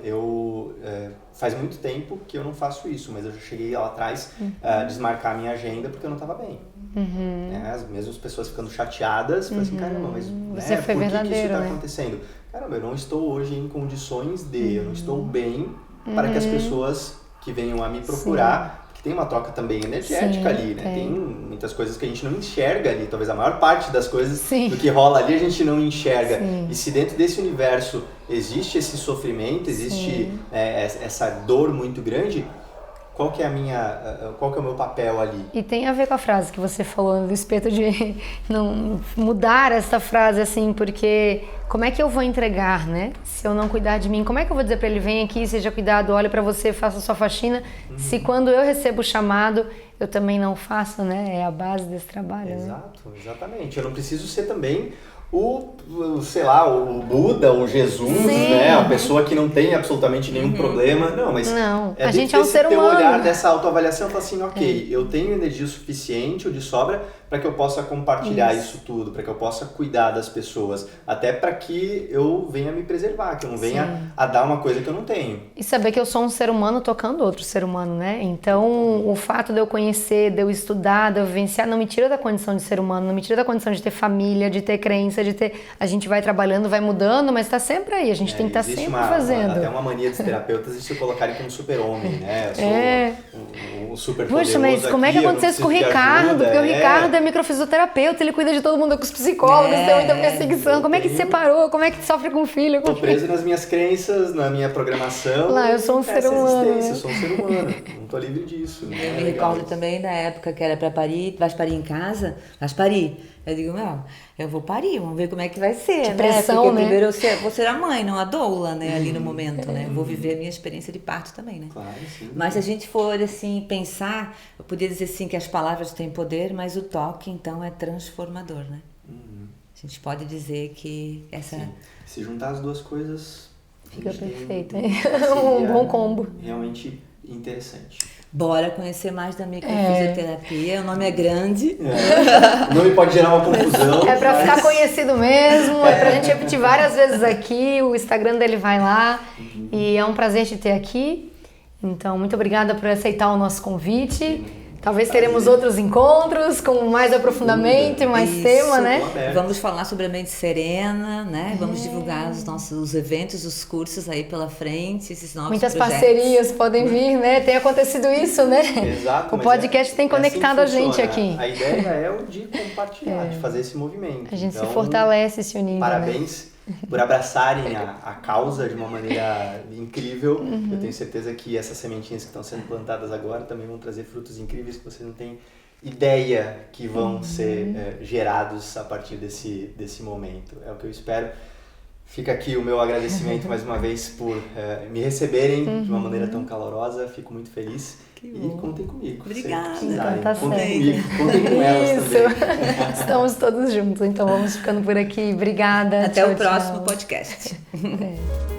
faz muito tempo que eu não faço isso, mas eu já cheguei lá atrás a desmarcar a minha agenda porque eu não estava bem. Né? As mesmas pessoas ficando chateadas, falando assim, caramba, mas você foi por que verdadeiro, isso está né? acontecendo? Caramba, eu não estou hoje em condições eu não estou bem para que as pessoas que venham a me procurar... Tem uma troca também energética ali, né? Tem muitas coisas que a gente não enxerga ali. Talvez a maior parte das coisas do que rola ali a gente não enxerga. E se dentro desse universo existe esse sofrimento, existe essa dor muito grande, qual que é o meu papel ali? E tem a ver com a frase que você falou do espeto de não mudar essa frase assim, porque como é que eu vou entregar, né? Se eu não cuidar de mim, como é que eu vou dizer para ele, vem aqui, seja cuidado, olha para você, faça a sua faxina, se quando eu recebo o chamado, eu também não faço, né? É a base desse trabalho. Exato, né? Exatamente. Eu não preciso ser também o Buda, o Jesus, né? A pessoa que não tem absolutamente nenhum problema. Não, mas a gente é um ser humano. Ter o olhar dessa autoavaliação e falar assim, ok, eu tenho energia suficiente ou de sobra para que eu possa compartilhar isso tudo, para que eu possa cuidar das pessoas, até para que eu venha me preservar, que eu não venha a dar uma coisa que eu não tenho. E saber que eu sou um ser humano tocando outro ser humano, né? Então, o fato de eu conhecer, de eu estudar, de eu vivenciar, não me tira da condição de ser humano, não me tira da condição de ter família, de ter crença, de ter... A gente vai trabalhando, vai mudando, mas está sempre aí, a gente tem que estar sempre fazendo. Até uma mania dos terapeutas de se colocarem como super-homem, né? Eu sou um super poderoso. Puxa, mas como é que aconteceu isso com o Ricardo? Porque o Ricardo é microfisioterapeuta, ele cuida de todo mundo com os psicólogos, tem muita perseguição. Como é que separou? Como é que sofre com o filho? Estou preso nas minhas crenças, na minha programação. Eu sou um ser humano. Eu sou um ser humano, não estou livre disso. Né? Eu me recordo também da época que era para parir, vais parir em casa? Vais parir. Eu digo, eu vou parir, vamos ver como é que vai ser, né? Pressão, porque né? primeiro eu vou ser a mãe, não a doula, né? Ali no momento, né? Eu vou viver a minha experiência de parto também, né? Claro, sim. Mas se a gente for, assim, pensar, eu podia dizer, assim, que as palavras têm poder, mas o toque, então, é transformador, né? A gente pode dizer que essa... Sim. Se juntar as duas coisas... Fica A gente tem perfeito. uma Um bom combo. Realmente interessante. Bora conhecer mais da microfisioterapia. O nome é grande. O nome pode gerar uma confusão. É pra ficar conhecido mesmo, é pra gente repetir várias vezes aqui, o Instagram dele vai lá. E é um prazer te ter aqui. Então, muito obrigada por aceitar o nosso convite. Talvez teremos outros encontros com mais aprofundamento e mais tema, né? Vamos falar sobre a mente serena, né? Vamos divulgar os eventos, os cursos aí pela frente, esses novos Muitas projetos. Parcerias podem vir, né? Tem acontecido isso, né? Exato. O podcast tem conectado assim a gente funciona. aqui. A ideia é o de compartilhar, de fazer esse movimento. A gente então, se fortalece se unindo. Parabéns por abraçarem a causa de uma maneira incrível. Eu tenho certeza que essas sementinhas que estão sendo plantadas agora também vão trazer frutos incríveis que você não tem ideia que vão ser gerados a partir desse momento. É o que eu espero. Fica aqui o meu agradecimento mais uma vez por me receberem de uma maneira tão calorosa. Fico muito feliz. E contem comigo. Obrigada. Então, tá contem certo. comigo. Contem com elas também. Estamos todos juntos, então vamos ficando por aqui. Obrigada. Até Tchau, o próximo tchau. podcast. É.